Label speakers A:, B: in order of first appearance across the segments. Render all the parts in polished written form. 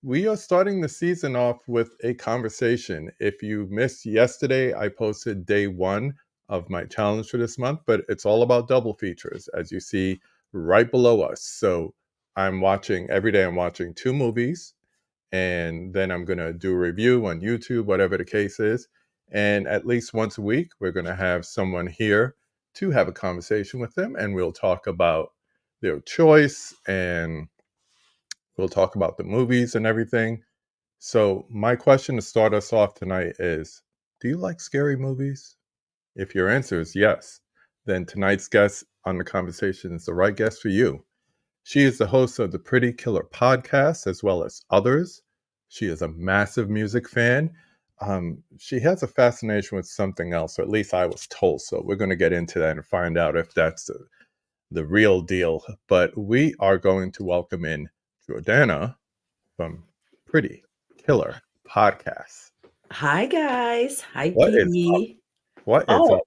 A: we are starting the season off with a conversation. If you missed yesterday, I posted day one of my challenge for this month, but it's all about double features, as you see right below us. So every day I'm watching two movies, and then I'm going to do a review on YouTube, whatever the case is. And at least once a week, we're going to have someone here to have a conversation with them, and we'll talk about their choice, and we'll talk about the movies and everything. So, my question to start us off tonight is, do you like scary movies? If your answer is yes, then tonight's guest on the conversation is the right guest for you. She is the host of the Pretty Killer podcast, as well as others. She is a massive music fan. She has a fascination with something else, or at least I was told so. We're going to get into that and find out if that's the real deal. But we are going to welcome in Jordana from Pretty Killer podcast.
B: Hi guys. Hi
A: What is up?
B: P.
A: What is up?
B: Oh,
A: You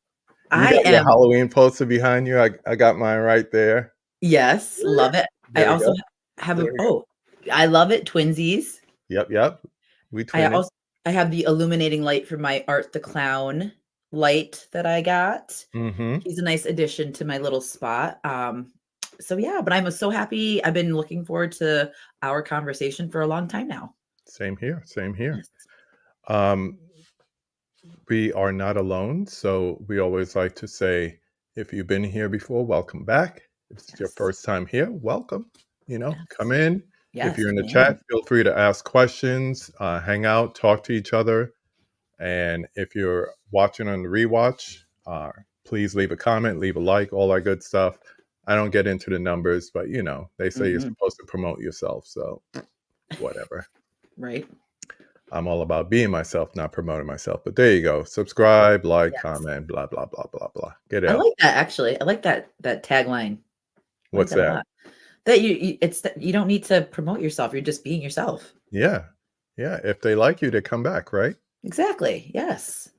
B: I
A: got your
B: am.
A: Halloween poster behind you. I got mine right there.
B: Yes, love it. I
A: There we
B: also
A: go.
B: have
A: There
B: a
A: we go.
B: oh, I love it, twinsies.
A: Yep. We
B: I
A: twinning.
B: also I have the illuminating light from my Art the Clown light that I got.
A: Mm-hmm.
B: He's a nice addition to my little spot. So yeah, but I'm so happy. I've been looking forward to our conversation for a long time now.
A: Same here. Same here.
B: Yes.
A: Um, we are not alone, so we always like to say, if you've been here before, welcome back. If it's your
B: Yes.
A: first time here, welcome. Come
B: Yes.
A: in. If
B: Yes,
A: you're in the
B: come in.
A: chat, feel free to ask questions, hang out, talk to each other. And if you're watching on the rewatch, please leave a comment, leave a like, all that good stuff. I don't get into the numbers, but they say you're
B: Mhm.
A: supposed to promote yourself, so whatever.
B: Right.
A: I'm all about being myself, not promoting myself. But there you go. Subscribe, like,
B: Yes.
A: comment, blah, blah, blah, blah, blah. Get
B: I
A: out.
B: like that actually. I like that tagline. I like
A: What's
B: that a
A: that?
B: lot. That it's that you don't need to promote yourself. You're just being yourself.
A: Yeah. Yeah. If they like you, they come back, right?
B: Exactly. Yes.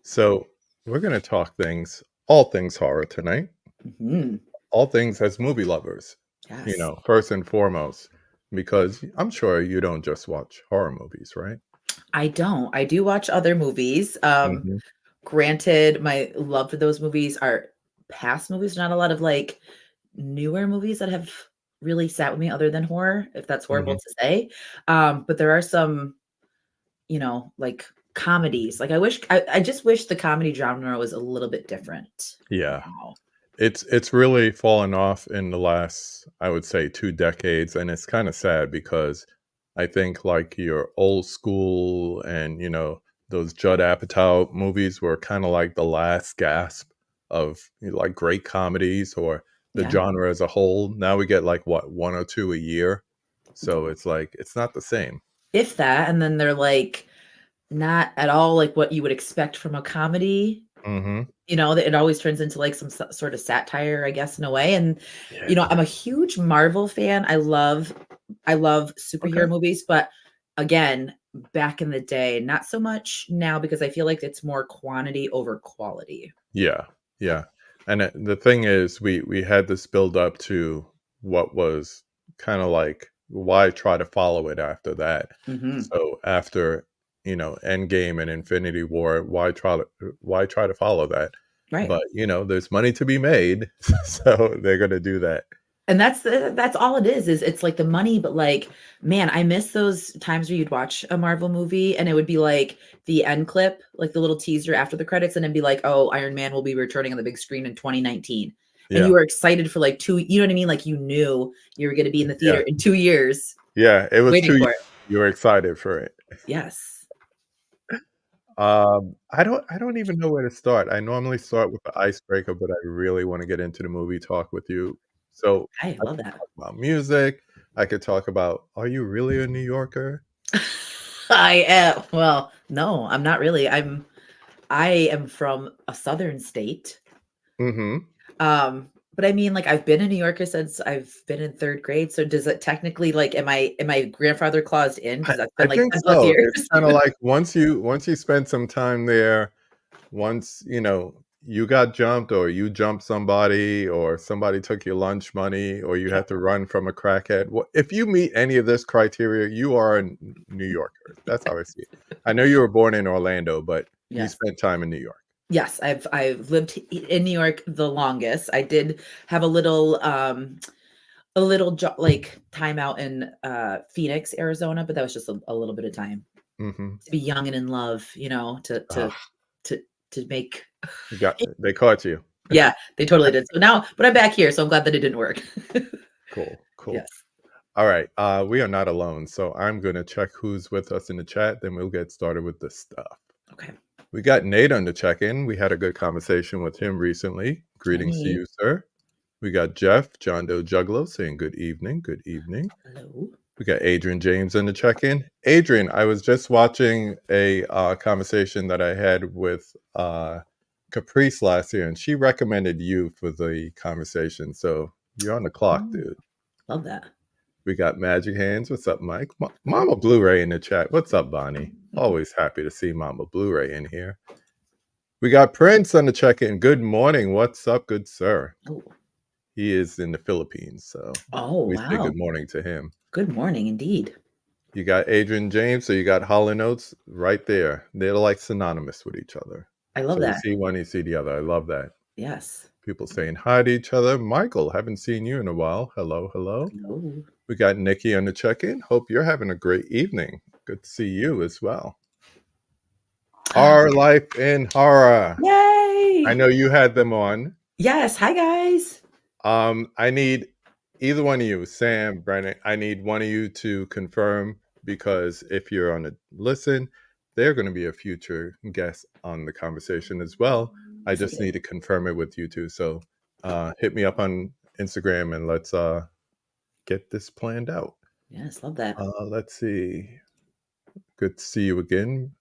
A: So we're going to talk all things horror tonight,
B: Mhm.
A: all things as movie lovers,
B: Yes.
A: first and foremost, because I'm sure you don't just watch horror movies, right?
B: I don't. I do watch other movies.
A: Hmm.
B: Granted, my love for those movies are past movies, not a lot of like newer movies that have really sat with me other than horror, if that's horrible
A: Hmm.
B: to say. But there are some, like comedies. Like I just wish the comedy genre was a little bit different
A: Yeah.
B: now.
A: It's really fallen off in the last, I would say, 2 decades, and it's kind of sad because I think like your old school and those Judd Apatow movies were kind of like the last gasp of like great comedies or the
B: Yeah.
A: genre as a whole. Now we get like what, one or two a year, so it's like it's not the same.
B: If that, and then they're like not at all like what you would expect from a comedy.
A: Hmm.
B: That it always turns into like some sort of satire, I guess, in a way. And
A: Yeah.
B: I'm a huge Marvel fan. I love
A: Okay.
B: superhero movies, but again, back in the day, not so much now because I feel like it's more quantity over quality.
A: Yeah, yeah. And the thing is, we had this build up to what was kind of like, why try to follow it after that?
B: Hmm.
A: So after Endgame and Infinity War, why try to follow that?
B: Right.
A: But there's money to be made, so they're gonna do that.
B: And that's all it is it's like the money, but like, man, I miss those times where you'd watch a Marvel movie and it would be like the end clip, like the little teaser after the credits, and it'd be like, oh, Iron Man will be returning on the big screen in 2019. And you
A: Yeah,
B: were excited for like you know what I mean? Like you knew you were going to be in the
A: yeah,
B: theater in 2 years
A: yeah. It was
B: waiting
A: 2 years.
B: for it.
A: You were excited for it.
B: Yes.
A: I don't even know where to start. I normally start with the icebreaker, but I really want to get into the movie talk with you. So
B: I
A: I
B: love
A: could
B: that.
A: talk about music. I could talk about, are you really a New Yorker?
B: I am. Well, no, I'm not really. I am from a southern state.
A: Mm-hmm.
B: But I mean, like, I've been a New Yorker since I've been in 3rd grade, so does it technically, like, am I grandfather claused in
A: I,
B: because that's
A: I
B: been, like,
A: think
B: 10 plus
A: so.
B: years?
A: It's kind of like once you spend some time there, once you got jumped, or you jumped somebody, or somebody took your lunch money, or you
B: Yeah.
A: had to run from a crackhead. If you meet any of this criteria, you are a New Yorker. That's how I see it. I know you were born in Orlando, but you
B: Yes.
A: spent time in New York.
B: Yes, I've lived in New York the longest. I did have a little like time out in Phoenix, Arizona, but that was just a little bit of time
A: Hmm.
B: to be young and in love,
A: Ah,
B: to to make
A: they caught you.
B: yeah, they totally did. So now, but I'm back here, so I'm glad that it didn't work.
A: Cool, cool.
B: Yes.
A: All right, we are not alone, so I'm gonna check who's with us in the chat. Then we'll get started with the stuff.
B: Okay.
A: We got Nate on the check-in. We had a good conversation with him recently.
B: Hi,
A: Greetings to
B: Nate.
A: you, sir. We got Jeff, John Doe Juggalo saying good evening, good evening.
B: Hello.
A: We got Adrian James on the check-in. Adrian, I was just watching a conversation that I had with Caprice last year, and she recommended you for the conversation. So you're on the clock,
B: Oh,
A: dude.
B: love that.
A: We got Magic Hands. What's up, Mike?
B: Hello.
A: Mama Blu-ray in the chat. What's up, Bonnie? Always happy to see Mama Blu-ray in here. We got Prince on the check-in. Good morning. What's up, good sir?
B: Oh.
A: He is in the Philippines, so
B: Oh,
A: we say
B: wow.
A: good morning to him.
B: Good morning indeed.
A: You got Adrian James, so you got Hollow Notes right there. They're like synonymous with each other.
B: I love
A: So you
B: that.
A: see one, you see the other. I love that.
B: Yes.
A: People saying hi to each other. Michael, haven't seen you in a while. Hello, hello.
B: Hello.
A: We got Nikki on the check-in. Hope you're having a great evening. Good to see you as well. Our Life in Horror. I
B: Yay!
A: know you had them on.
B: Yes. Hi, guys.
A: I need either one of you, Sam, Brandon. I need one of you to confirm, because if you're on a listen, they're going to be a future guest on the conversation as well. I just
B: Excited.
A: need to confirm it with you two. So hit me up on Instagram and let's get this planned out.
B: Yes. Love that.
A: Let's see. Good to see you again.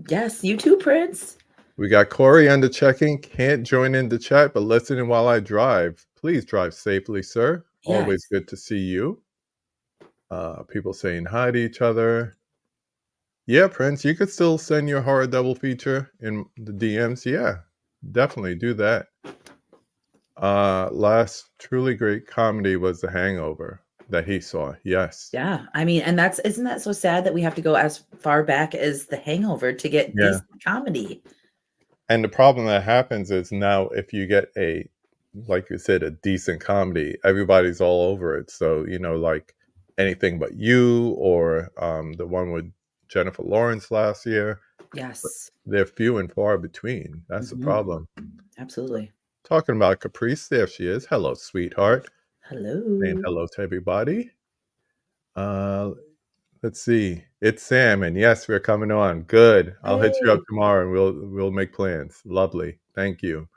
B: Yes. You too, Prince.
A: We got Corey on the checking. Can't join in the chat, but listening while I drive. Please drive safely, sir. Always
B: Yes.
A: good to see you. People saying hi to each other. Yeah, Prince, you could still send your horror double feature in the DMs. Yeah, definitely do that. Last truly great comedy was The Hangover that he saw. Yes.
B: Yeah. I mean, and isn't that so sad that we have to go as far back as The Hangover to get
A: Yeah.
B: decent comedy?
A: And the problem that happens is now if you get like you said, a decent comedy, everybody's all over it. So, like Anything But You, or the one with Jennifer Lawrence last year,
B: Yes.
A: they're few and far between. That's the
B: Hmm.
A: problem.
B: Absolutely.
A: Talking about Caprice, there she is. Hello, sweetheart. Saying
B: Hello.
A: hello to everybody. Uh, let's see. It's Sam, and yes, we're coming on. Good. I'll hit you up
B: Hey.
A: tomorrow, and we'll make plans. Lovely. Thank you.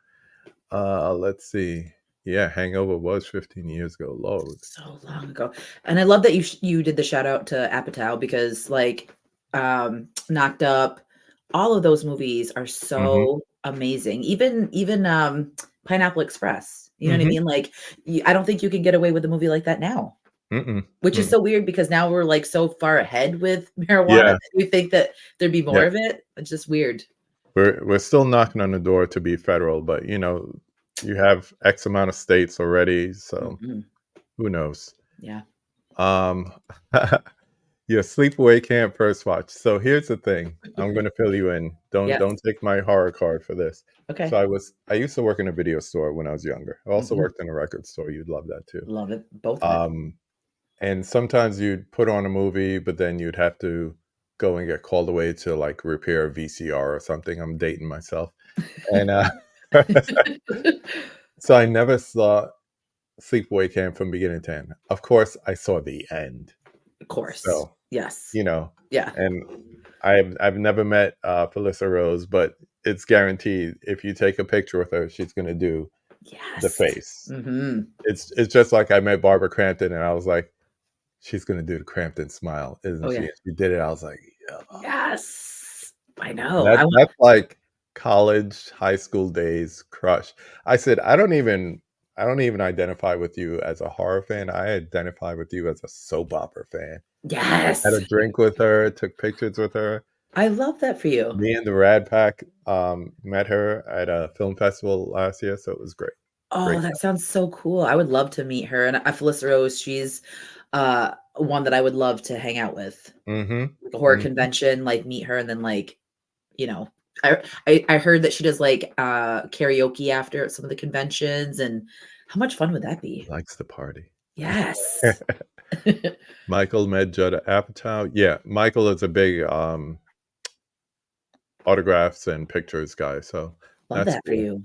A: Let's see. Yeah, Hangover was 15 years ago. Lord.
B: So long ago. And I love that you did the shout out to Apatow because like Knocked Up, all of those movies are
A: Mm-hmm.
B: so amazing. Even Pineapple Express. You know what I
A: Mm-hmm.
B: mean? Like I don't think you can get away with a movie like that now.
A: Mm-mm.
B: Which is
A: Mm.
B: so weird because now we're like so far ahead with marijuana
A: Yeah,
B: that we think that there'd be
A: yeah.
B: more of it. It's just weird.
A: We're still knocking on the door to be federal, but you have X amount of states already, so
B: Mhm.
A: who knows?
B: Yeah.
A: Um, yeah, sleepaway camp first watch. So here's the thing. I'm gonna fill you in. Don't
B: Yes.
A: don't take my horror card for this. So
B: Okay.
A: I used to work in a video store when I was younger. I also
B: Mhm.
A: worked in a record store. You'd love that too.
B: Love it. Both of it.
A: Um, and sometimes you'd put on a movie, but then you'd have to go and get called away to like repair a VCR or something. I'm dating myself. And so I never saw Sleepaway Camp from beginning to end. Of course, I saw the end.
B: Of course.
A: So,
B: Yes.
A: you know,
B: Yeah.
A: and I've never met Felissa Rose, but it's guaranteed if you take a picture with her, she's gonna do the
B: Yes.
A: face.
B: Mhm.
A: It's just like I met Barbara Crampton and I was like, she's gonna do the Crampton smile,
B: Oh,
A: isn't she?
B: yeah.
A: And she did it. I was like, yeah.
B: Yes. I know.
A: That's like college, high school days crush. I said, I don't even identify with you as a horror fan. I identify with you as a soap opera fan. Had
B: Yes.
A: a drink with her, took pictures with her.
B: I love that for you.
A: Me and the Rad Pack met her at a film festival last year, so it was great.
B: Oh,
A: Great
B: that sounds so cool. I would love to meet her, and Felissa Rose, she's, one that I would love to hang out with.
A: time.
B: Like a horror
A: Hmm.
B: convention, like, meet her, and then, like, you know, I heard that she does, like, karaoke after some of the conventions, and how much fun would that be?
A: Likes the party.
B: Yes.
A: Michael met Judd Apatow. Yeah, Michael is a big autographs and pictures guy, so
B: Love
A: that's
B: that for
A: cool.
B: you.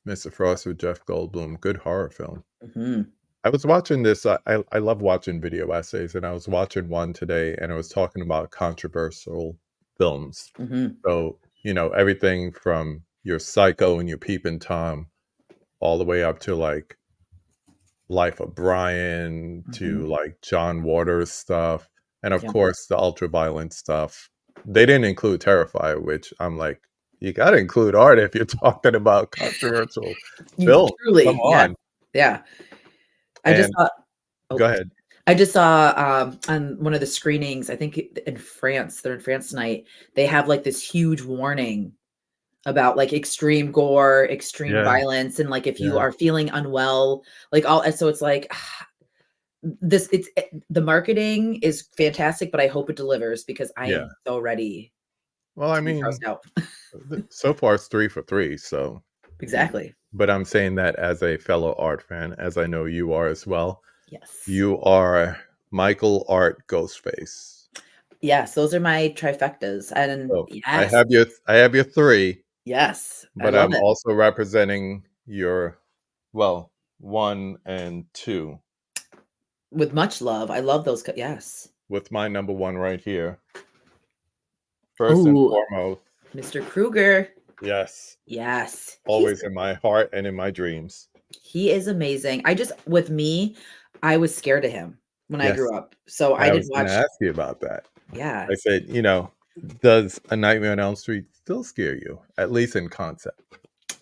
A: Mr. Frost with Jeff Goldblum, good horror film.
B: Mhm,
A: I was watching this. I love watching video essays, and I was watching one today, and it was talking about controversial films.
B: mhm,
A: So everything from your Psycho and your Peeping Tom, all the way up to like Life of Brian,
B: mhm.
A: to like John Waters stuff, and of
B: Yeah.
A: course the ultra violent stuff. They didn't include Terrifier, which I'm like, you got to include art if you're talking about controversial
B: You
A: film. Come
B: truly, yeah,
A: on.
B: yeah. I just
A: And
B: saw
A: go
B: oh,
A: ahead.
B: I just saw, on one of the screenings, I think in France, they're in France tonight, they have, like, this huge warning about, like, extreme gore, extreme
A: Yeah,
B: violence, and, like, if you
A: yeah,
B: are feeling unwell, like, all and so it's like, this it's the marketing is fantastic, but I hope it delivers because I
A: yeah.
B: am so ready
A: Well, I
B: to be
A: mean,
B: grossed out.
A: so far it's 3 for 3, so
B: Exactly.
A: but I'm saying that as a fellow art fan, as I know you are as well.
B: Yes.
A: You are Michael Art Ghostface.
B: Yes, those are my trifectas, and
A: So,
B: yes,
A: I have your 3,
B: yes, I
A: but
B: love
A: I'm
B: it.
A: also representing your, well, 1 and 2
B: With much love, I love those yes.
A: with my number 1 right here. First and
B: Oh,
A: foremost,
B: Mr. Kruger.
A: yes,
B: Yes,
A: always in my heart and in my dreams.
B: he is amazing. I just with me, I was scared of him when I
A: Yes,
B: grew up, so I
A: I
B: didn't
A: was gonna
B: watch
A: ask you about that.
B: yeah,
A: I said, does A Nightmare on Elm Street still scare you? At least in concept.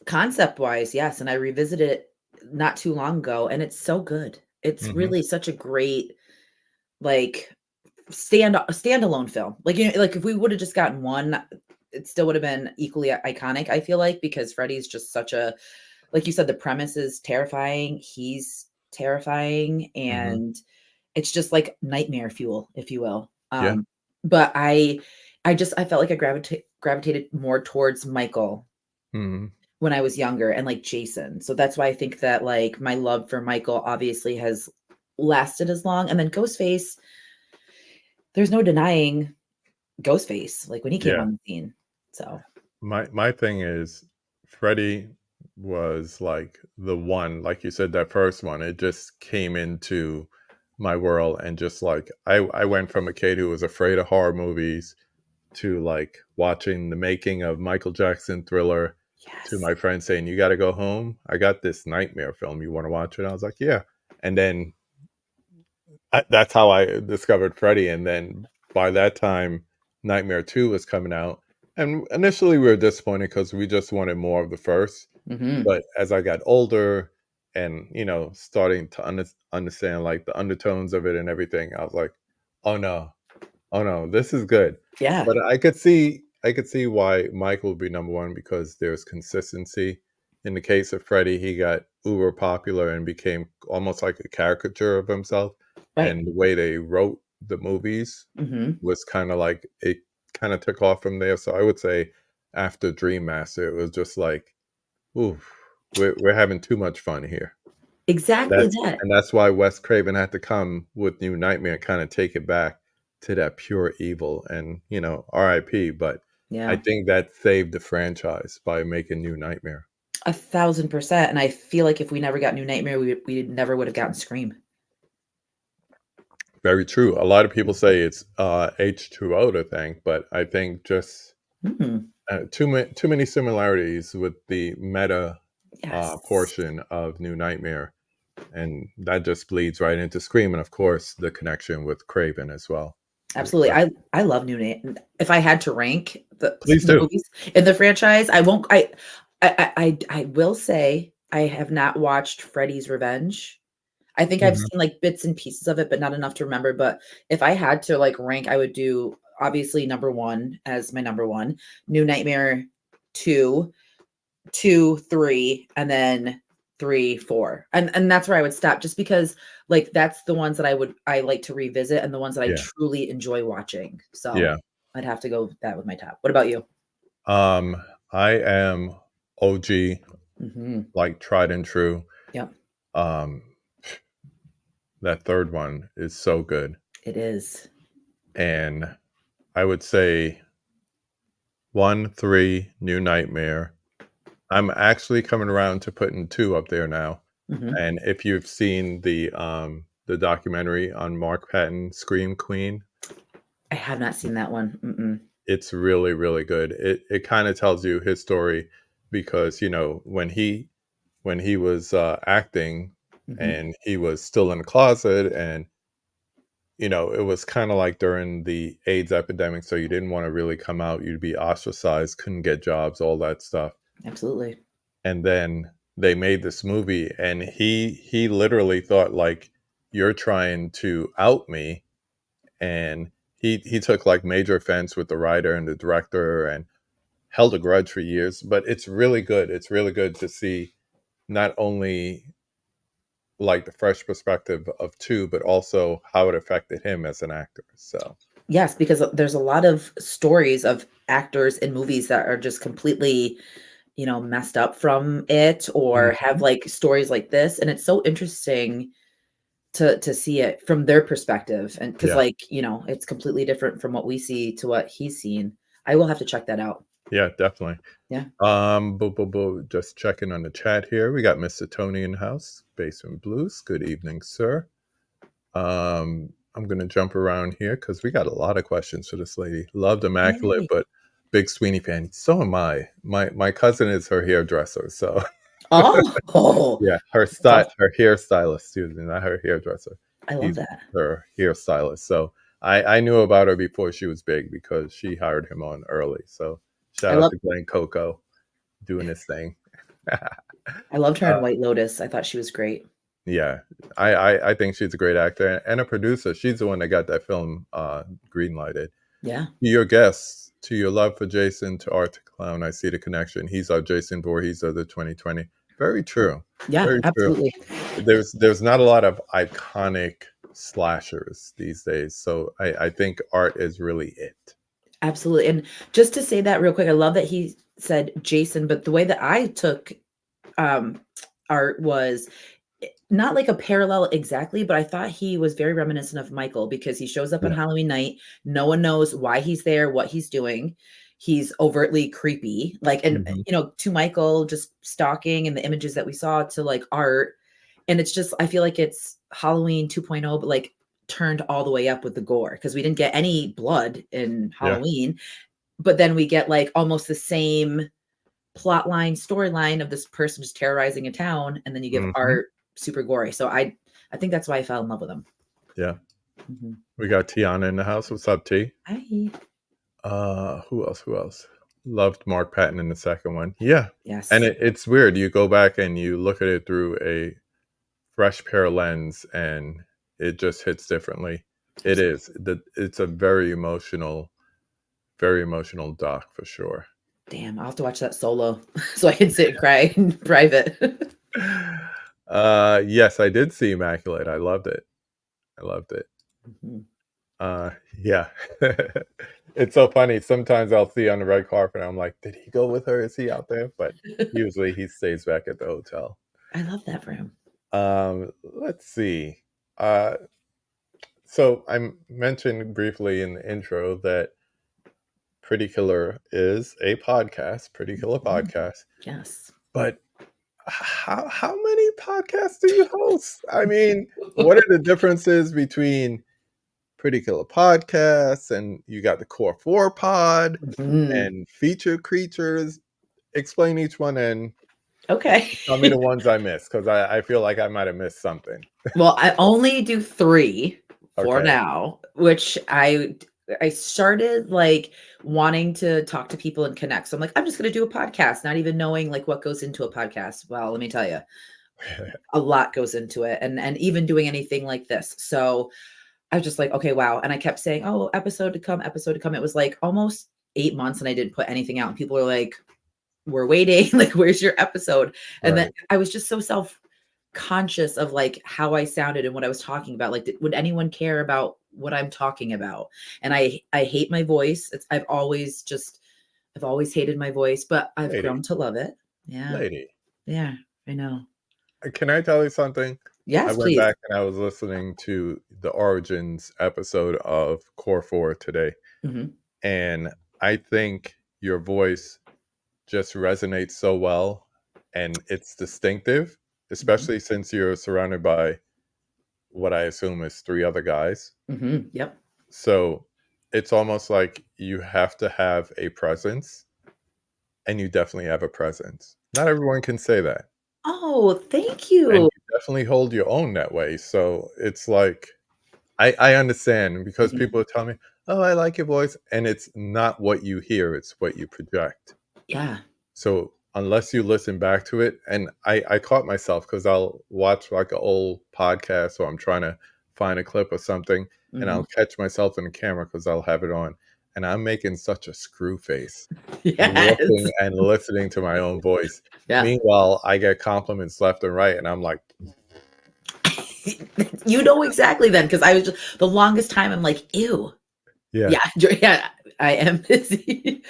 B: concept-wise, yes, and I revisited it not too long ago, and it's so good. It's
A: Mhm.
B: really such a great, like, standalone film. Like, like, if we would've just gotten 1, it still would've been equally iconic, I feel like, because Freddy's just such a like you said, the premise is terrifying, he's terrifying,
A: Mhm.
B: and it's just like nightmare fuel, if you will.
A: Yeah.
B: But I felt like I gravitated more towards Michael
A: Mhm.
B: when I was younger and like Jason. So that's why I think that like my love for Michael obviously has lasted as long. And then Ghostface, there's no denying Ghostface, like when he came
A: Yeah.
B: on the scene. So
A: My thing is Freddie was like the one, like you said, that first one. It just came into my world and just like I went from a kid who was afraid of horror movies to like watching the making of Michael Jackson Thriller to
B: yes.
A: my friend saying, "You got to go home. I got this nightmare film. You want to watch it?" I was like, "Yeah." And then that's how I discovered Freddy. And then by that time, Nightmare 2 was coming out. And initially, we were disappointed because we just wanted more of the first.
B: Hmm.
A: But as I got older and, starting to understand like the undertones of it and everything, I was like, oh no, oh no, this is good.
B: Yeah.
A: But I could see why Michael would be number one because there's consistency. In the case of Freddie, he got uber popular and became almost like a caricature of himself.
B: Right.
A: And the way they wrote the movies
B: Hmm.
A: was kind of like it kind of took off from there. So I would say after Dream Master, it was just like, ooh, we're having too much fun here.
B: Exactly
A: That's
B: that.
A: and that's why Wes Craven had to come with New Nightmare and kinda take it back to that pure evil and, RIP, but I
B: Yeah.
A: think that saved the franchise by making New Nightmare.
B: 1,000%. And I feel like if we never got New Nightmare, we never would have gotten Scream.
A: Very true. A lot of people say it's, H2O to thank, but I think just,
B: Mm,
A: too many similarities with the meta,
B: yes.
A: portion of New Nightmare, and that just bleeds right into Scream, and of course, the connection with Craven as well is
B: Absolutely.
A: special.
B: I love New Name. If I had to rank
A: Please
B: the
A: do.
B: movies in the franchise, I won't I will say I have not watched Freddy's Revenge. I think I've
A: Mhm.
B: seen, like, bits and pieces of it, but not enough to remember, but if I had to, like, rank, I would do obviously number one as my number one. New Nightmare 2, 2, 3, and then 3, 4. And that's where I would stop just because like that's the ones that I like to revisit and the ones that I
A: Yeah.
B: truly enjoy watching. So
A: Yeah.
B: I'd have to go with that with my top. What about you?
A: Um, I am OG,
B: Hmm.
A: like tried and true.
B: Yep,
A: Um, that third one is so good.
B: it is.
A: And I would say 1, 3, New Nightmare. I'm actually coming around to putting 2 up there now.
B: Hmm.
A: And if you've seen the documentary on Mark Patton, Scream Queen,
B: I have not seen that one. Mm-mm.
A: it's really, really good. It kind of tells you his story because, when he was acting
B: Hmm.
A: and he was still in the closet, and it was kind of like during the AIDS epidemic, so you didn't want to really come out, you'd be ostracized, couldn't get jobs, all that stuff.
B: Absolutely.
A: And then they made this movie, and he literally thought like, you're trying to out me. And he took like major offense with the writer and the director, and held a grudge for years. But it's really good. It's really good to see not only like the fresh perspective of two, but also how it affected him as an actor. So
B: Yes, because there's a lot of stories of actors in movies that are just completely, messed up from it or have
A: mhm.
B: like stories like this. And it's so interesting to see it from their perspective. And because
A: Yeah,
B: like, it's completely different from what we see to what he's seen. I will have to check that out.
A: yeah, definitely.
B: Yeah.
A: Just checking on the chat here. We got Mr. Tony in the house, Basement Blues. Good evening, sir. I'm gonna jump around here because we got a lot of questions for this lady. Loved Immaculate,
B: Yay.
A: but big Sweeney fan. So am I. My cousin is her hairdresser, so
B: Oh,
A: yeah,
B: that's awesome.
A: her hairstylist, excuse me, not her hairdresser.
B: I love
A: He's
B: that.
A: her hairstylist. So I knew about her before she was big because she hired him on early. So
B: I
A: shout out
B: love
A: to Glenn Coco doing his thing.
B: I loved her in
A: Uh,
B: White Lotus. I thought she was great.
A: yeah, I think she's a great actor and a producer. She's the one that got that film green lighted.
B: Yeah.
A: To your guests, to your love for Jason, to Art to Clown, I see the connection. He's our Jason Voorhees of the 2020. Very true.
B: Yeah,
A: Very true.
B: absolutely.
A: There's not a lot of iconic slashers these days, so I think Art is really it.
B: Absolutely. And just to say that real quick, I love that he said Jason, but the way that I took um art was not like a parallel exactly, but I thought he was very reminiscent of Michael because he shows up on
A: Yeah.
B: Halloween night. No one knows why he's there, what he's doing. He's overtly creepy. Like, and
A: Hmm.
B: to Michael just stalking and the images that we saw to like art. And it's just, I feel like it's Halloween 2.0, but like turned all the way up with the gore because we didn't get any blood in
A: Yeah.
B: Halloween, but then we get like almost the same plot line, storyline of this person just terrorizing a town, and then you give
A: Hmm.
B: art super gory. So I think that's why I fell in love with him.
A: Yeah.
B: Mhm.
A: We got Tiana in the house. What's up, T?
B: Hi.
A: Who else? Who else? Loved Mark Patton in the second one. Yeah. And
B: Yes.
A: it's weird. You go back and you look at it through a fresh pair of lens, and it just hits differently.
B: Absolutely.
A: It's a very emotional doc for sure.
B: Damn, I'll have to watch that solo so I can sit and cry in private.
A: Yes, I did see Immaculate. I loved it. I loved it.
B: Mhm.
A: Yeah. It's so funny. Sometimes I'll see on the red carpet, and I'm like, did he go with her? Is he out there? But usually he stays back at the hotel.
B: I love that for him.
A: Let's see. Uh, so I mentioned briefly in the intro that Pretty Killer is a podcast, Pretty Killer
B: Mhm.
A: podcast.
B: Yes.
A: But how many podcasts do you host? I mean, what are the differences between Pretty Killer Podcasts and you got the Core 4 pod
B: Mhm.
A: and Feature Creatures? Explain each one and
B: Okay.
A: tell me the ones I missed because I feel like I might have missed something.
B: Well, I only do 3 for
A: Okay.
B: now, which I started, like, wanting to talk to people and connect. So I'm like, "I'm just gonna do a podcast," not even knowing, like, what goes into a podcast. Well, let me tell you, a lot goes into it, and even doing anything like this. So I was just like, okay, wow. And I kept saying, oh, episode to come, episode to come. It was like almost 8 months and I didn't put anything out. And people are like, we're waiting. Like, where's your episode? And then
A: Right.
B: I was just so conscious of like how I sounded and what I was talking about. Like, would anyone care about what I'm talking about? And I hate my voice. I've always hated my voice, but I've
A: Lady,
B: grown to love it. Yeah.
A: lady.
B: Yeah. I know.
A: Can I tell you something? I
B: Yes,
A: went
B: please.
A: back and I was listening to the Origins episode of Core 4 today,
B: Hmm.
A: and I think your voice just resonates so well and it's distinctive,
B: Hmm.
A: especially since you're surrounded by what I assume is three other guys.
B: Hmm. Yep.
A: So it's almost like you have to have a presence, and you definitely have a presence. Not everyone can say that.
B: Oh, thank
A: And
B: you.
A: you definitely hold your own that way. So it's like I understand because
B: Mhm.
A: people tell me, "Oh, I like your voice," and it's not what you hear; it's what you project.
B: Yeah.
A: So unless you listen back to it, and I caught myself because I'll watch like an old podcast or I'm trying to find a clip or something, and
B: Mhm.
A: I'll catch myself in the camera because I'll have it on, and I'm making such a screw face,
B: Yes.
A: looking and listening to my own voice.
B: Yeah.
A: Meanwhile, I get compliments left and right, and I'm like,
B: You know exactly then, because I was just the longest time I'm like, ew.
A: yeah,
B: Yeah, yeah, I am busy.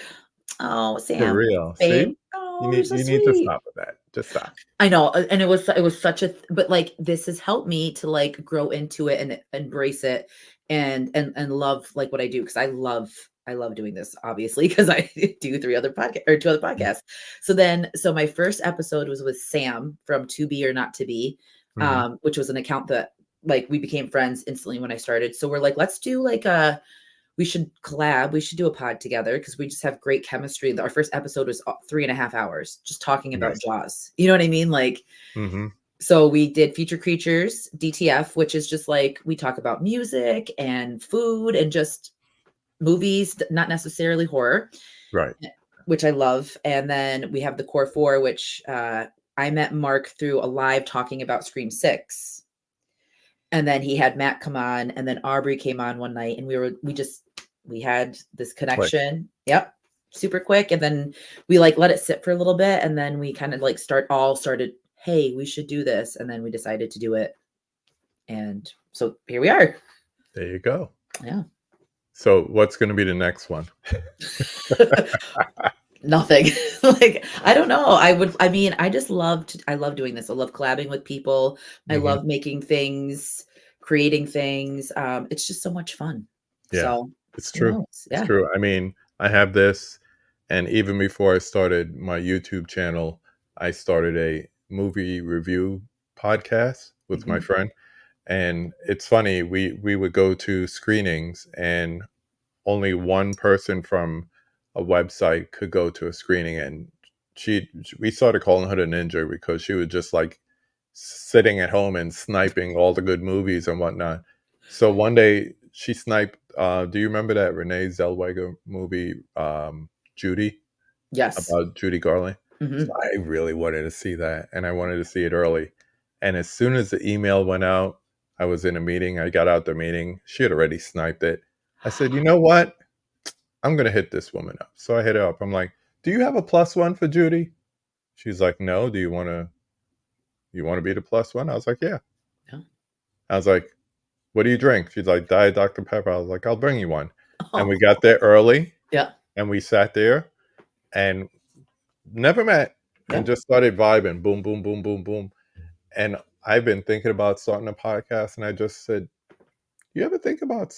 B: Oh,
A: for
B: Sam,
A: real.
B: babe.
A: See,
B: Oh, you're so
A: you need to
B: sweet.
A: stop with that. Just stop.
B: I know, and it was such a but like this has helped me to like grow into it and embrace it and love like what I do because I love doing this obviously because I do three other podcast or two other podcasts. So my first episode was with Sam from To Be or Not to Be,
A: Hmm.
B: which was an account that like we became friends instantly when I started. So we're like, let's do like a we should collab. We should do a pod together because we just have great chemistry. Our first episode was 3.5 hours just talking about
A: Nice.
B: Jaws. You know what I mean? Like,
A: Hmm.
B: so we did Feature Creatures, DTF, which is just like we talk about music and food and just movies, not necessarily horror,
A: Right.
B: which I love. And then we have the Core Four, which I met Mark through a live talking about Scream 6. And then he had Matt come on, and then Aubrey came on one night, and we had this
A: Click.
B: connection. Yep, super quick, and then we like let it sit for a little bit, and then we kind of like started. Hey, we should do this, and then we decided to do it, and so here we are.
A: There you go.
B: Yeah.
A: So what's going to be the next one?
B: Nothing. Like, I don't know. I mean, I love doing this. I love collabing with people. I
A: Hmm.
B: love making things, creating things. It's just so much fun.
A: Yeah,
B: So
A: it's
B: who
A: true.
B: knows?
A: It's
B: Yeah.
A: true. I mean, I have this, and even before I started my YouTube channel, I started a movie review podcast with my
B: Mhm.
A: friend. And it's funny, we would go to screenings, and only one person from a website could go to a screening, and she we started calling her the ninja because she was just like sitting at home and sniping all the good movies and whatnot. So one day she sniped, do you remember that Renee Zellweger movie, Judy,
B: Yes.
A: about Judy Garland? So
B: Mhm.
A: I really wanted to see that, and I wanted to see it early. And as soon as the email went out, I was in a meeting. I got out the meeting. She had already sniped it. I said, you know what? I'm gonna hit this woman up. So I hit her up. I'm like, do you have a plus one for Judy? She's like, no. Do you want to be the plus one? I was like, yeah.
B: Yeah.
A: I was like, what do you drink? She's like, Diet Dr. Pepper. I was like, I'll bring you one. And we
B: Oh,
A: got there early,
B: yeah.
A: and we sat there and never met, and
B: Yeah.
A: just started vibing. Boom, boom, boom, boom, boom. And I've been thinking about starting a podcast, and I just said, you ever think about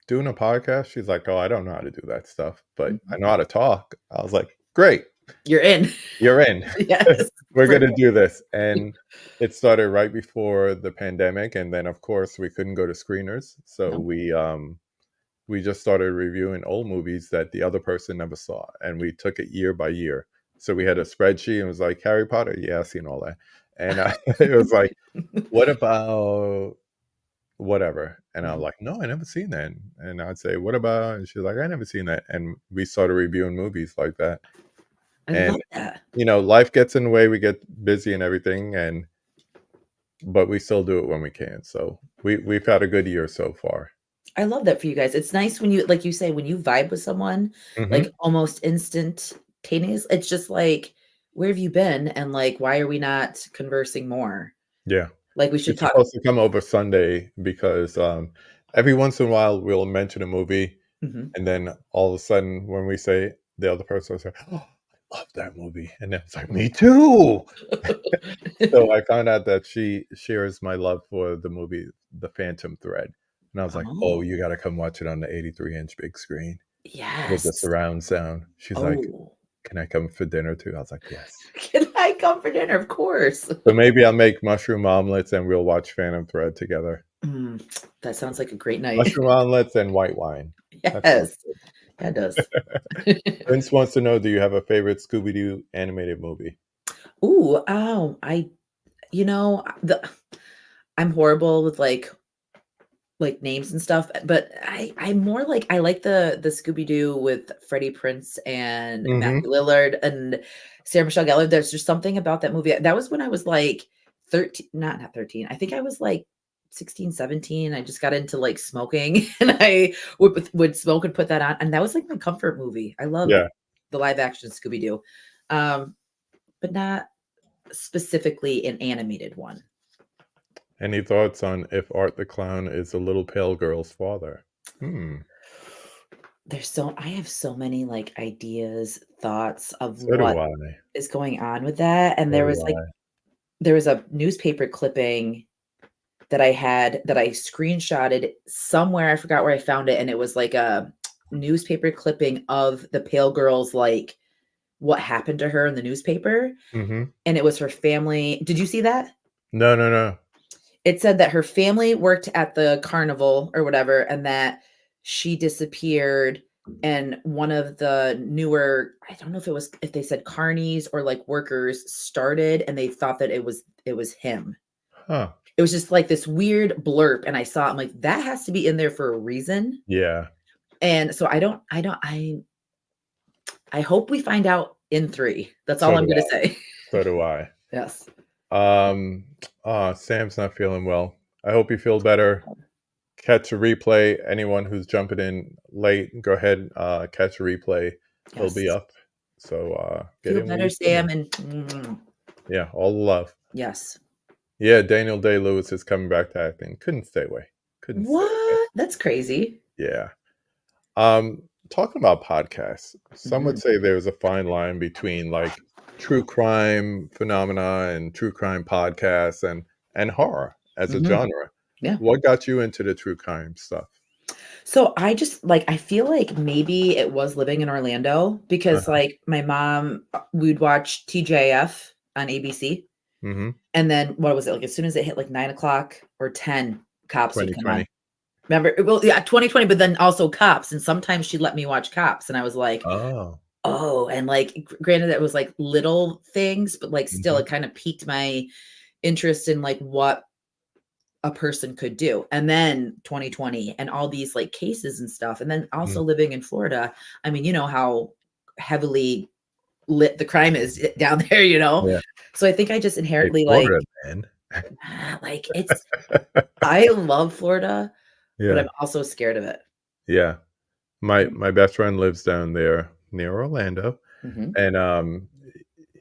A: doing a podcast? She's like, oh, I don't know how to do that stuff, but I
B: Mhm.
A: know how to talk. I was like, great,
B: You're in.
A: you're in.
B: Yes.
A: We're
B: For
A: gonna do this. And it started right before the pandemic, and then of course we couldn't go to screeners, so
B: no.
A: we just started reviewing old movies that the other person never saw, and we took it year by year. So we had a spreadsheet, and it was like, Harry Potter, yeah, I've seen all that. And it was like, what about whatever? And I was
B: Mhm.
A: like, no, I never seen that. And I'd say, what about? And she's like, I never seen that. And we started reviewing movies like that.
B: I
A: And
B: love that.
A: life gets in the way. We get busy and everything, but we still do it when we can. So we've had a good year so far.
B: I love that for you guys. It's nice when you like you say, when you vibe with someone, like,
A: Mhm.
B: almost instantaneous, it's just like, "Where have you been?" And, like, "Why are we not conversing more?"
A: Yeah.
B: Like, we
A: She's
B: should talk.
A: supposed to come over Sunday because, every once in a while, we'll mention a movie,
B: Mhm.
A: and then all of a sudden, when we say the other person will say, "Oh, I love that movie," and then it's like, "Me too!" So I found out that she shares my love for the movie The Phantom Thread, and I was like, "Oh,
B: Oh,
A: you gotta come watch it on the 83-inch big screen with the
B: yes.
A: surround sound." She's like,
B: Oh.
A: "Can I come for dinner too?" I was like, "Yes."
B: Can I come for dinner? Of course.
A: So maybe I'll make mushroom omelets and we'll watch Phantom Thread together.
B: Mm, that sounds like a great night.
A: Mushroom omelets and white wine. That sounds
B: Yes.
A: good.
B: Yeah, it does.
A: Vince wants to know, do you have a favorite Scooby-Doo animated movie?
B: Ooh, oh, I'm horrible with, like, names and stuff, but I'm more like I like the Scooby-Doo with Freddie Prinze and
A: Mhm.
B: Matthew Lillard and Sarah Michelle Gellar. There's just something about that movie. That was when I was, like, 13, not 13. I think I was, like, 16, 17. I just got into, like, smoking, and I would smoke and put that on, and that was, like, my comfort movie. I love
A: Yeah.
B: the live action Scooby-Doo, um, but not specifically an animated one.
A: Any thoughts on if Art the Clown is a little pale girl's father? Hmm.
B: I have so many, like, ideas, thoughts of
A: So do
B: what
A: I.
B: is going on with that, and
A: So do I.
B: there was a newspaper clipping that I had that I screenshotted somewhere, I forgot where I found it, and it was like a newspaper clipping of the Pale Girl's, like, what happened to her in the newspaper,
A: Mhm.
B: and it was her family. Did you see that?
A: No, no, no.
B: It said that her family worked at the carnival or whatever, and that she disappeared, and one of the newer, I don't know if they said carnies or, like, workers started, and they thought that it was him.
A: Huh.
B: It was just, like, this weird blurb, and I saw it, I'm like, "That has to be in there for a reason,"
A: Yeah.
B: and so I hope we find out in 3. That's all
A: So
B: I'm
A: do
B: gonna
A: I.
B: say.
A: So do I.
B: Yes.
A: Um, Sam's not feeling well. I hope you feel better. Catch a replay. Anyone who's jumping in late, go ahead, catch a replay. It'll be
B: Yes.
A: up. So, get
B: Feel
A: in when
B: better,
A: you can.
B: Sam, and
A: Yeah, all the love.
B: yes.
A: Yeah, Daniel Day-Lewis is coming back to acting. Couldn't stay away. Couldn't stay away.
B: What? That's crazy.
A: Yeah. Talking about podcasts, some would
B: Mhm.
A: say there's a fine line between like true crime phenomena and true crime podcasts and horror as a
B: Mhm.
A: genre.
B: Yeah.
A: What got you into the true crime stuff?
B: So I just like I feel like maybe it was living in Orlando because
A: Uh-huh.
B: like my mom, we'd watch TJF on ABC.
A: Mhm.
B: And then what was it? Like as soon as it hit like 9 o'clock or 10, cops would come on.
A: 2020.
B: Remember? Well, yeah, 2020, but then also cops. And sometimes she'd let me watch cops. And I was like,
A: Oh.
B: oh, and like granted it was like little things, but like still
A: Mhm.
B: it kind of piqued my interest in like what a person could do. And then 2020 and all these like cases and stuff. And then
A: Mhm.
B: also living in Florida, I mean, you know how heavily lit the crime is down there, you know?
A: Yeah.
B: So I think I just
A: Hey,
B: inherently like,
A: Florida, man.
B: like I love Florida, but I'm
A: Yeah.
B: also scared of it.
A: Yeah. My
B: Mm.
A: my best friend lives down there near Orlando,
B: Mhm.
A: and,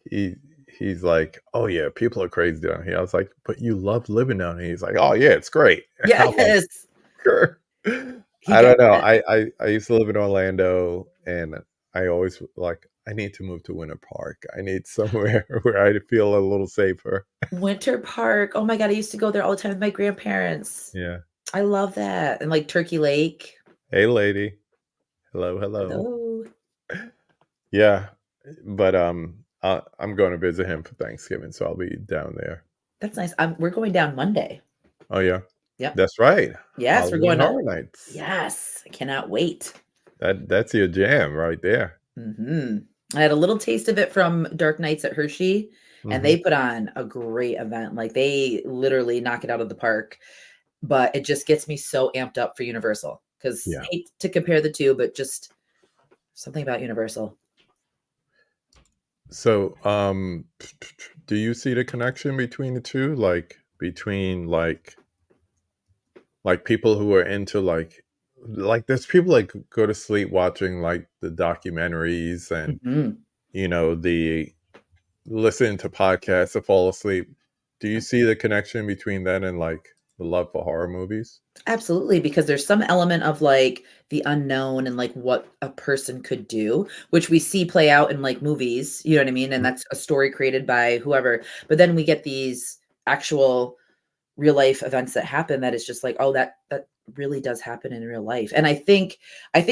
A: he he's like, "Oh, yeah, people are crazy down here." I was like, "But you love living down here." He's like, "Oh, yeah, it's great." I'm like,
B: Yes.
A: "Sure."
B: He
A: I
B: gets
A: don't know.
B: it.
A: I used to live in Orlando, and I always like, I need to move to Winter Park. I need somewhere where I feel a little safer.
B: Winter Park. Oh my god, I used to go there all the time with my grandparents.
A: Yeah.
B: I love that. And like Turkey Lake.
A: "Hey, lady. Hello, hello."
B: Hello.
A: Yeah, but, I'm going to visit him for Thanksgiving, so I'll be down there.
B: That's nice. We're going down Monday.
A: Oh, yeah?
B: Yep.
A: That's right.
B: Yes, we're
A: Halloween
B: going to
A: Horror Nights.
B: yes, I cannot wait.
A: That's your jam right there.
B: Mhm. I had a little taste of it from Dark Nights at Hershey, and
A: Mhm.
B: they put on a great event. Like, they literally knock it out of the park, but it just gets me so amped up for Universal. Because
A: Yeah.
B: hate to compare the 2, but just something about Universal.
A: So, do you see the connection between the 2? Like, between, like people who are into, like, like there's people like go to sleep watching like the documentaries and
B: Mhm.
A: the listen to podcasts to fall asleep. Do you see the connection between that and like the love for horror movies?
B: Absolutely, because there's some element of, like, the unknown and, like, what a person could do, which we see play out in, like, movies, you know what I mean? And
A: Mhm.
B: that's a story created by whoever, but then we get these actual real life events that happen that is just like, "Oh, that really does happen in real life." And I think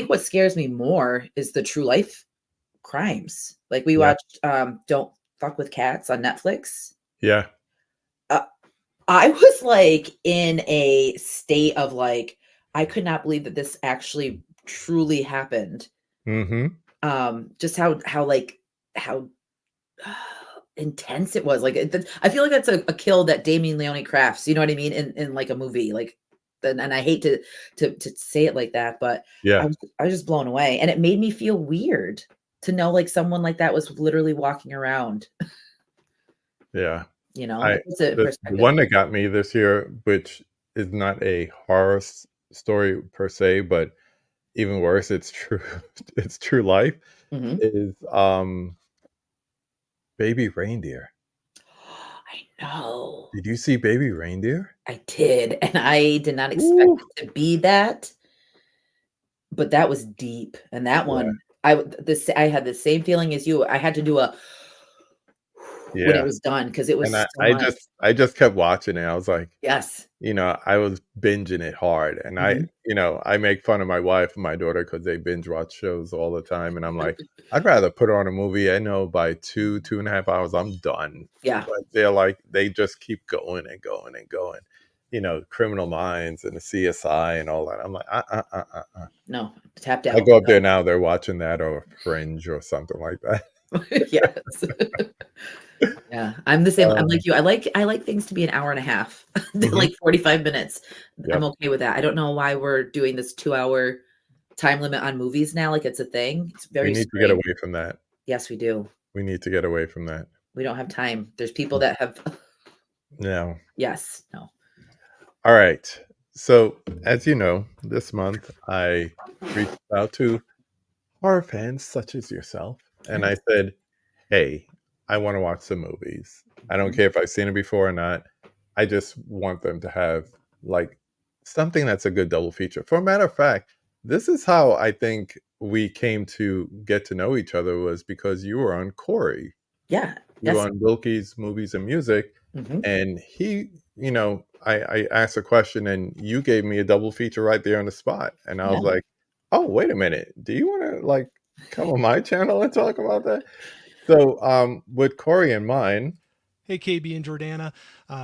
B: what scares me more is the true life crimes. Like, we
A: Yeah,
B: watched, Don't Fuck with Cats on Netflix.
A: yeah,
B: Uh, I was, like, in a state of, like, I could not believe that this actually truly happened.
A: hmm,
B: Just how intense it was, like, I feel like that's a kill that Damien Leone crafts, you know what I mean, in, like, a movie, like, and I hate to say it like that, but
A: yeah,
B: I was just blown away, and it made me feel weird to know, like, someone like that was literally walking around,
A: yeah.
B: you know?
A: I
B: It puts it in
A: the
B: perspective.
A: one that got me this year, which is not a horror story per se, but even worse, it's true. It's true life.
B: Mhm.
A: Is Baby Reindeer.
B: I know.
A: Did you see Baby Reindeer?
B: I did, and I did not expect
A: Ooh,
B: it to be that, but that was deep, and that
A: yeah,
B: one, I had the same feeling as you. I had to do a when it
A: yeah.
B: was done because it
A: And
B: was
A: I,
B: so
A: I
B: much.
A: just I just kept watching it. I was like,
B: Yes.
A: I was binging it hard, and
B: Mhm.
A: I make fun of my wife and my daughter because they binge watch shows all the time, and I'm like, I'd rather put on a movie. I know by 2.5 hours I'm done,
B: Yeah.
A: but they're like they just keep going and going and going. Criminal Minds and the CSI and all that. I'm like,
B: No, tapped
A: I
B: out.
A: go up there
B: No.
A: now, they're watching that or Fringe or something like that.
B: Yes. Yeah, I'm the same. I'm
A: Uh,
B: like you. I like things to be an hour and a half,
A: mhm,
B: like 45 minutes. I'm
A: yep.
B: okay with that. I don't know why we're doing this 2-hour time limit on movies now, like it's a thing. It's
A: We
B: very
A: need to get
B: strange.
A: away from that.
B: Yes, we do.
A: We need to get away from that.
B: We don't have time. There's people that have
A: Now,
B: yes, no.
A: all right. So, as you know, this month I reached out to horror fans such as yourself, and I
B: Yes.
A: said, "Hey, I want to watch some movies. I don't
B: Mhm.
A: care if I've seen it before or not. I just want them to have like something that's a good double feature." For a matter of fact, this is how I think we came to get to know each other was because you were on Corey.
B: Yeah.
A: You were
B: Yes.
A: on Wilkie's Movies and Music,
B: Mhm.
A: and I asked a question, and you gave me a double feature right there on the spot, and I was
B: Yeah.
A: like, "Oh, wait a minute, do you want to like come on my channel and talk about that?" So, with Corey in mind,
C: Hey, KB and Jordana.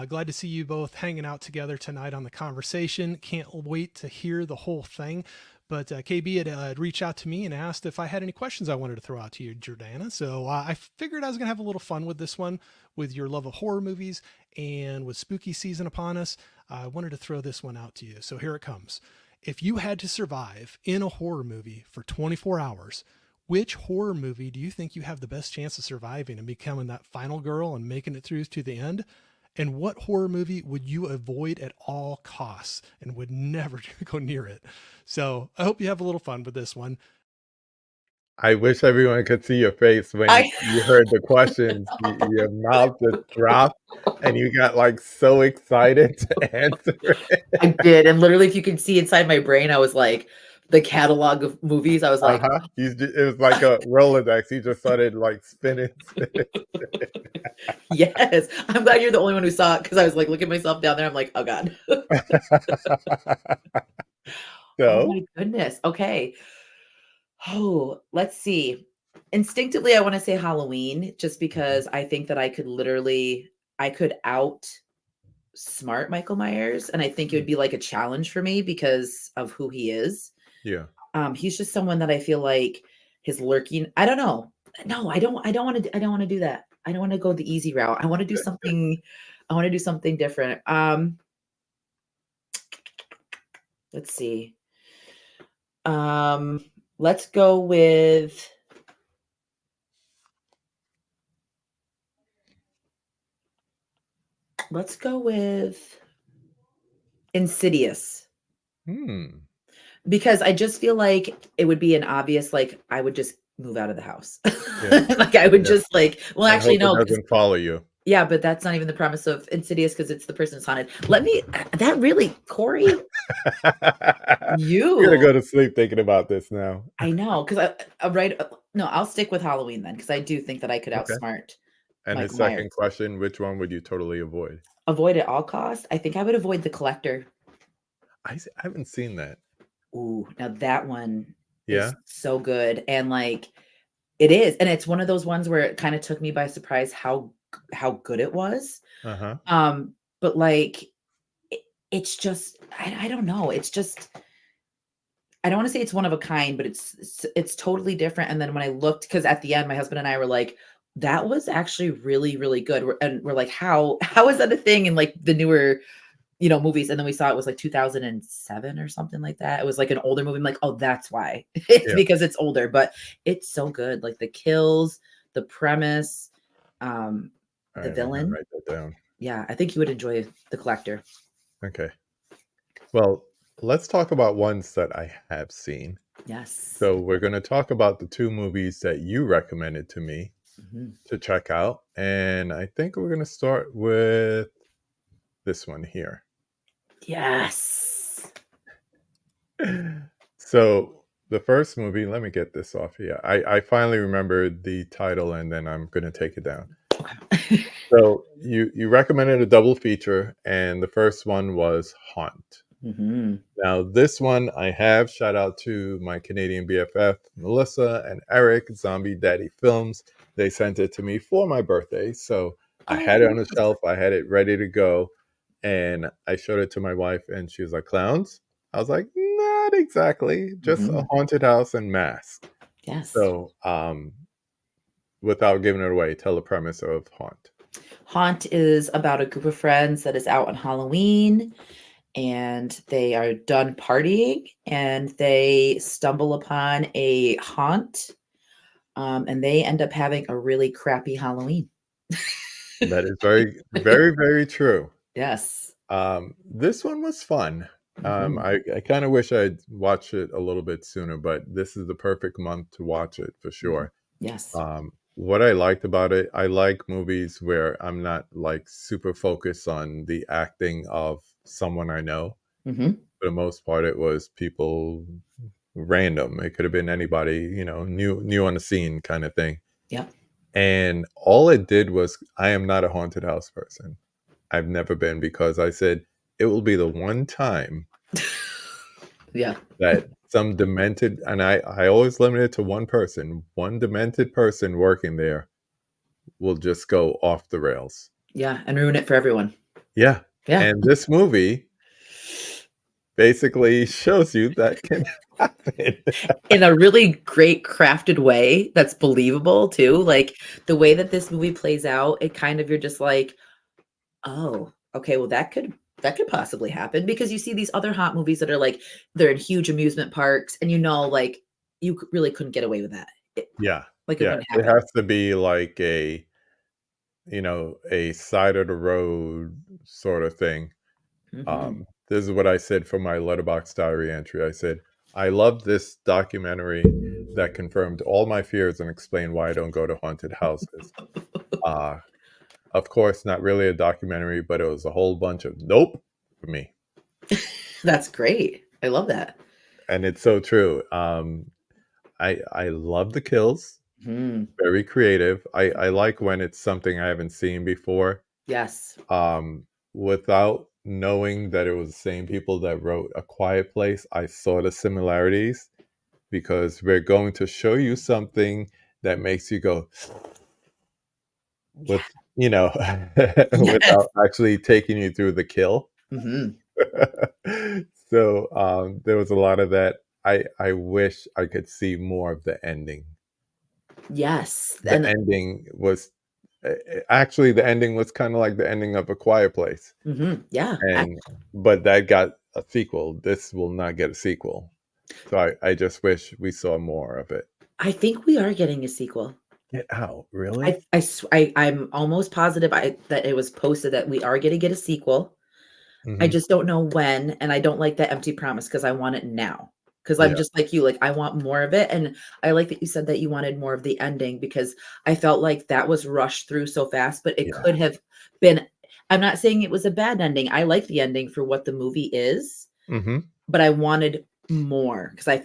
C: Glad to see you both hanging out together tonight on the conversation. Can't wait to hear the whole thing. But KB had reached out to me and asked if I had any questions I wanted to throw out to you, Jordana. So I figured I was going to have a little fun with this one with your love of horror movies and with spooky season upon us. I wanted to throw this one out to you. So here it comes. If you had to survive in a horror movie for 24 hours, which horror movie do you think you have the best chance of surviving and becoming that final girl and making it through to the end? And what horror movie would you avoid at all costs and would never go near it? So I hope you have a little fun with this one.
A: I wish everyone could see your face when
B: I
A: you heard the questions. Your mouth just dropped, and you got like so excited to answer it.
B: I did, and literally, if you could see inside my brain, I was like the catalog of movies, I was like,
A: Uh-huh. It was like a Rolodex. He just started like spinning, spinning.
B: "Yes." I'm glad you're the only one who saw it because I was, like, looking at myself down there, I'm like, "Oh god." Oh
A: So,
B: my goodness, okay. Oh, let's see. Instinctively, I wanna say Halloween just
A: mhm,
B: because I think that I could outsmart Michael Myers, and I think it would
A: mm,
B: be like a challenge for me because of who he is.
A: yeah.
B: He's just someone that I feel like his lurking I don't know. No, I don't wanna do that. I don't wanna go the easy route. I wanna do something different. Let's see. Um, let's go with let's go with Insidious.
A: Hmm.
B: because I just feel like it would be an obvious, like, I would just move out of the house.
A: Yeah,
B: Like, I would
A: yeah.
B: just like, well,
A: I
B: actually,
A: hope it
B: no, 'cause
A: doesn't follow you.
B: yeah, but that's not even the premise of Insidious because it's the person that's haunted. Let me that really, Corey,
A: You're gonna
B: you.
A: go to sleep thinking about this now.
B: I know, 'cause I right, no, I'll stick with Halloween then, because I do think that I could
A: Okay.
B: outsmart
A: And his
B: Michael Myers.
A: second question, which one would you totally avoid?
B: Avoid at all costs? I think I would avoid The Collector.
A: I haven't seen that.
B: Ooh, now that one
A: Yeah?
B: is so good, and, like, it is, and it's one of those ones where it kinda took me by surprise how good it was.
A: Uh-huh.
B: But, like, it it's just I don't know, it's just I don't wanna say it's one of a kind, but it's totally different, and then when I looked, because at the end, my husband and I were like, "That was actually really, really good." We're like, how is that a thing in, like, the newer, movies? And then we saw it was, like, 2007 or something like that. It was, like, an older movie. I'm like, "Oh, that's why." It's
A: Yeah.
B: because it's older, but it's so good, like, the kills, the premise, um,
A: All
B: the
A: right, I'm gonna
B: villain.
A: write that down.
B: Yeah, I think you would enjoy The Collector.
A: Okay. Well, let's talk about ones that I have seen.
B: Yes.
A: So we're gonna talk about the two movies that you recommended to me
B: Mhm.
A: to check out. And I think we're gonna start with this one here.
B: Yes.
A: So the first movie, let me get this off here. I finally remembered the title and then I'm gonna take it down.
B: Okay.
A: So you recommended a double feature, and the first one was Haunt.
B: Mhm.
A: Now this one I have shout out to my Canadian BFF Melissa and Eric, Zombie Daddy Films. They sent it to me for my birthday, so I
B: Oh,
A: had it on the
B: nice.
A: shelf. I had it ready to go, and I showed it to my wife, and she was like, "Clowns?" I was like, "Not exactly, just a
B: Mhm.
A: haunted house and mask."
B: Yes.
A: So, without giving it away, tell the premise of Haunt.
B: Haunt is about a group of friends that is out on Halloween, and they are done partying, and they stumble upon a haunt, and they end up having a really crappy Halloween.
A: That is very, very, very true.
B: Yes.
A: This one was fun.
B: Mhm.
A: I kind of wish I'd watched it a little bit sooner, but this is the perfect month to watch it for
B: Mhm.
A: sure.
B: Yes.
A: What I liked about it, I like movies where I'm not like super focused on the acting of someone I know.
B: Mhm.
A: For the most part, it was people random. It could have been anybody, new on the scene kind of thing.
B: Yep.
A: And all it did was, I am not a haunted house person. I've never been because I said it will be the one time
B: Yeah.
A: that some demented, and I always limit it to one person, one demented person working there will just go off the rails.
B: Yeah, and ruin it for everyone.
A: Yeah.
B: Yeah.
A: And this movie basically shows you that can happen.
B: In a really great crafted way that's believable too, like, the way that this movie plays out, it kind of you're just like, "Oh, okay, well, that could possibly happen," because you see these other haunt movies that are, like, they're in huge amusement parks, and like, you really couldn't get away with that. It
A: Yeah.
B: like, it
A: Yeah.
B: wouldn't
A: It
B: happen.
A: has to be like a side of the road sort of thing.
B: Mhm.
A: This is what I said for my Letterbox diary entry. I said, I love this documentary that confirmed all my fears and explained why I don't go to haunted houses. Uh, of course, not really a documentary, but it was a whole bunch of nope for me.
B: That's great. I love that.
A: And it's so true. I love the kills,
B: Mhm.
A: very creative. I like when it's something I haven't seen before.
B: Yes.
A: Without knowing that it was the same people that wrote A Quiet Place, I saw the similarities because we're going to show you something that makes you go
B: Yeah.
A: with,
B: Yes.
A: without actually taking you through the kill.
B: Mhm.
A: So there was a lot of that. I wish I could see more of the ending.
B: Yes,
A: The
B: and
A: ending was actually the ending was kind of like the ending of A Quiet Place,
B: mhm, yeah,
A: and but that got a sequel. This will not get a sequel. So I just wish we saw more of it.
B: I think we are getting a sequel.
A: Get out, really?
B: I'm almost positive that it was posted that we are gonna get a sequel. I
A: Mhm.
B: just don't know when, and I don't like that empty promise because I want it now. because I'm
A: Yeah.
B: just like you, like I want more of it. And I like that you said that you wanted more of the ending because I felt like that was rushed through so fast, but it
A: Yeah.
B: could have been. I'm not saying it was a bad ending. I like the ending for what the movie is,
A: Mhm.
B: but I wanted more because I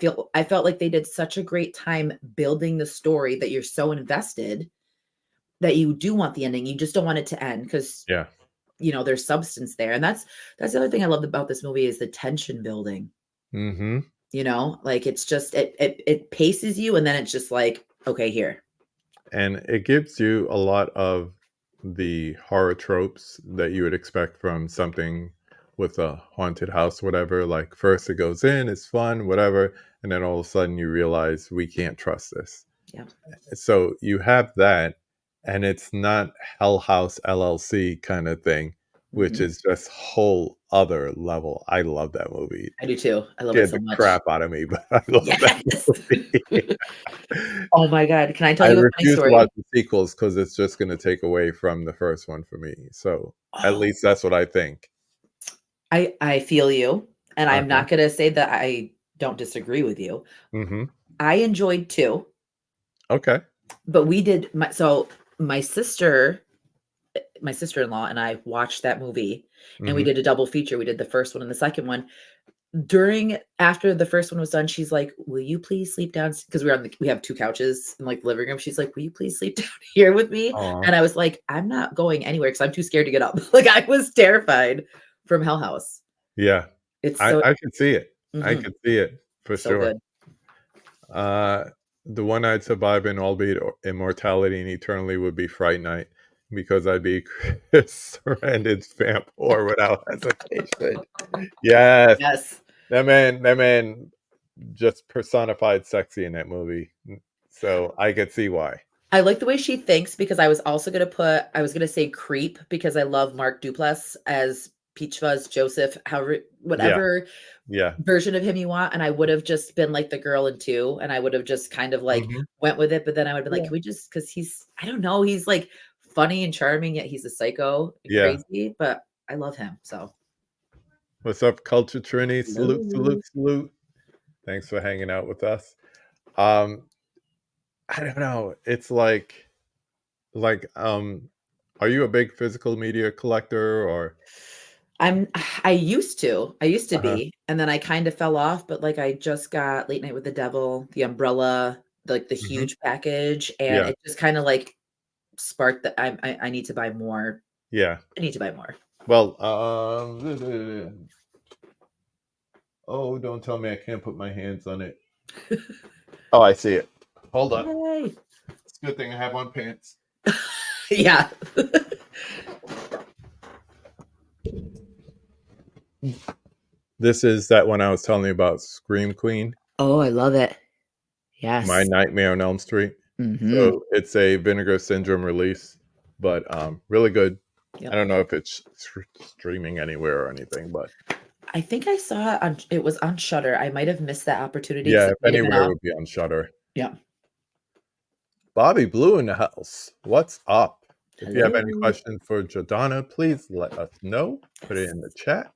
B: felt like they did such a great time building the story that you're so invested that you do want the ending. You just don't want it to end because
A: Yeah.
B: there's substance there. And that's the other thing I loved about this movie is the tension building.
A: Mhm.
B: Like it's just it paces you and then it's just like, okay, here.
A: And it gives you a lot of the horror tropes that you would expect from something with a haunted house, whatever. Like first it goes in, it's fun, whatever, and then all of a sudden you realize we can't trust this.
B: Yeah.
A: So you have that, and it's not Hell House LLC kind of thing, which
B: Mhm.
A: is just whole other level. I love that movie.
B: I do too. I love it
A: Scared
B: so
A: the
B: much.
A: crap out of me, but I love that
B: Yes.
A: movie.
B: Oh my God. Can I tell
A: I
B: you a funny
A: refuse to watch
B: story?
A: the sequels because it's just gonna take away from the first one for me. So, at
B: Oh,
A: least that's what I think.
B: I feel you. And I'm
A: Uh-huh.
B: not gonna say that I don't disagree with you.
A: Mhm.
B: I enjoyed 2,
A: Okay.
B: but we did my sister my sister-in-law and I watched that movie and we
A: Mhm.
B: did a double feature. We did the first one and the second one. After the first one was done, she's like, "Will you please sleep down?" Because we have 2 couches in like the living room. She's like, "Will you please sleep down here with me?"
A: Aw.
B: And I was like, "I'm not going anywhere because I'm too scared to get up." Like I was terrified from Hell House.
A: Yeah.
B: It's
A: I could see it. I
B: mhm,
A: could see it for
B: so
A: sure.
B: good.
A: Uh, the one I'd survive in, albeit immortality and eternally, would be Fright Night because I'd be Chris Sarandon's Vamp without hesitation. Yes.
B: Yes.
A: That man just personified sexy in that movie. So I could see why.
B: I like the way she thinks because I was gonna say creep because I love Mark Duplass as Peach Fuzz, Joseph, however
A: Yeah,
B: whatever
A: yeah.
B: version of him you want, and I would have just been like the girl in 2, and I would have just kind of, like,
A: Mhm.
B: went with it, but then I would have been like,
A: Yeah.
B: "Can we just?" Because he's I don't know, he's, like, funny and charming, yet he's a psycho and
A: Yeah.
B: crazy, but I love him, so
A: What's up, Culture Trini? Salute,
B: hello.
A: salute, salute. Thanks for hanging out with us. Um, I don't know. It's like, are you a big physical media collector or
B: I'm I used to
A: uh-huh.
B: be, and then I kind of fell off, but, like, I just got Late Night with the Devil, The Umbrella, like, the
A: Mhm.
B: huge package, and
A: Yeah,
B: it just kinda, like, sparked that I need to buy more.
A: yeah.
B: I need to buy more.
A: Well, oh, don't tell me I can't put my hands on it. Oh, I see it. Hold on.
B: Yay.
A: It's a good thing I have on pants.
B: Yeah.
A: This is that one I was telling you about, Scream Queen,
B: Oh, I love it.
A: My
B: Yes.
A: Nightmare on Elm Street.
B: Mhm.
A: So it's a Vinegar Syndrome release, but really good. I
B: Yep.
A: don't know if it's streaming anywhere or anything, but
B: I think I saw it was on Shutter. I might have missed that opportunity because
A: yeah,
B: it
A: if
B: might have been
A: anywhere, it
B: off.
A: would be on Shutter.
B: Yeah.
A: Bobby Blue in the house. What's up? If you have any
B: Hello.
A: questions for Jordana, please let us know. Put it in the chat.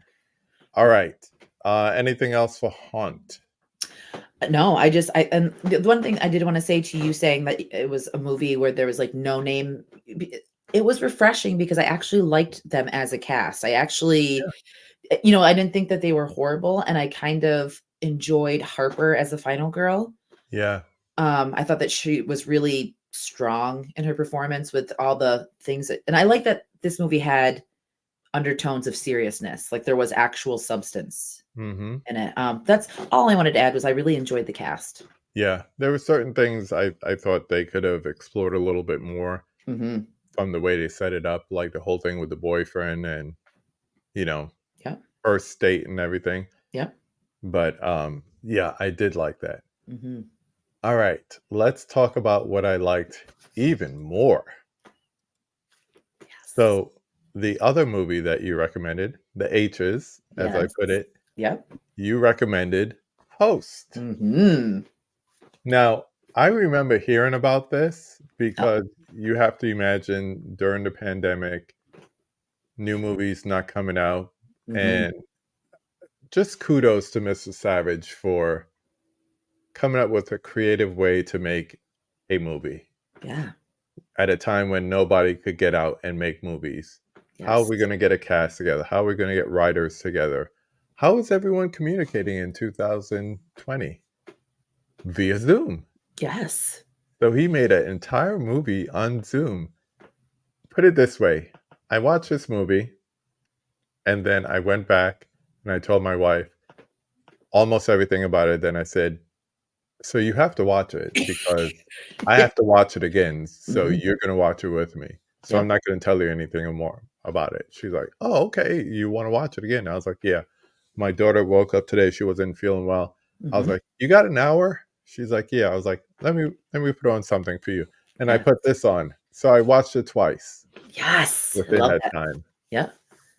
A: All right. Anything else for Haunt?
B: No, I just I and the one thing I did want to say to you saying that it was a movie where there was like no name, it was refreshing because I actually liked them as a cast. I actually, I didn't think that they were horrible and I kind of enjoyed Harper as the final girl.
A: Yeah.
B: I thought that she was really strong in her performance with all the things and I like that this movie had undertones of seriousness, like there was actual substance
A: Hmm.
B: in it. That's all I wanted to add was I really enjoyed the cast.
A: Yeah. There were certain things I thought they could have explored a little bit more
B: Mhm.
A: from the way they set it up, like the whole thing with the boyfriend and, you know,
B: Yep.
A: first date and everything.
B: Yep.
A: But yeah, I did like that.
B: Mhm.
A: All right. Let's talk about what I liked even more.
B: Yes.
A: So the other movie that you recommended, the H's, as I
B: Yes.
A: put it,
B: Yep.
A: you recommended Host.
B: Mhm.
A: Now, I remember hearing about this
B: Yep.
A: because you have to imagine during the pandemic, new movies not coming out.
B: Mhm.
A: And just kudos to Mr. Savage for, coming up with a creative way to make a movie
B: Yeah.
A: at a time when nobody could get out and make movies. How are
B: Yes.
A: we going to get a cast together? How are we going to get writers together? How is everyone communicating in 2020? Via Zoom.
B: Yes.
A: So he made an entire movie on Zoom. Put it this way, I watched this movie and then I went back and I told my wife almost everything about it. Then I said, so you have to watch it because I have to watch it again. So
B: Mhm.
A: you're going to watch it with me. So I'm
B: Yep.
A: not going to tell you anything more about it. She's like, oh, okay. You want to watch it again? I was like, yeah. My daughter woke up today. She wasn't feeling well. I was
B: Mhm.
A: like, you got an hour? She's like, yeah. I was like, let me put on something for you. And I
B: Yeah.
A: put this on. So I watched it twice
B: Yes. I
A: within
B: love
A: that
B: that.
A: time.
B: Yep.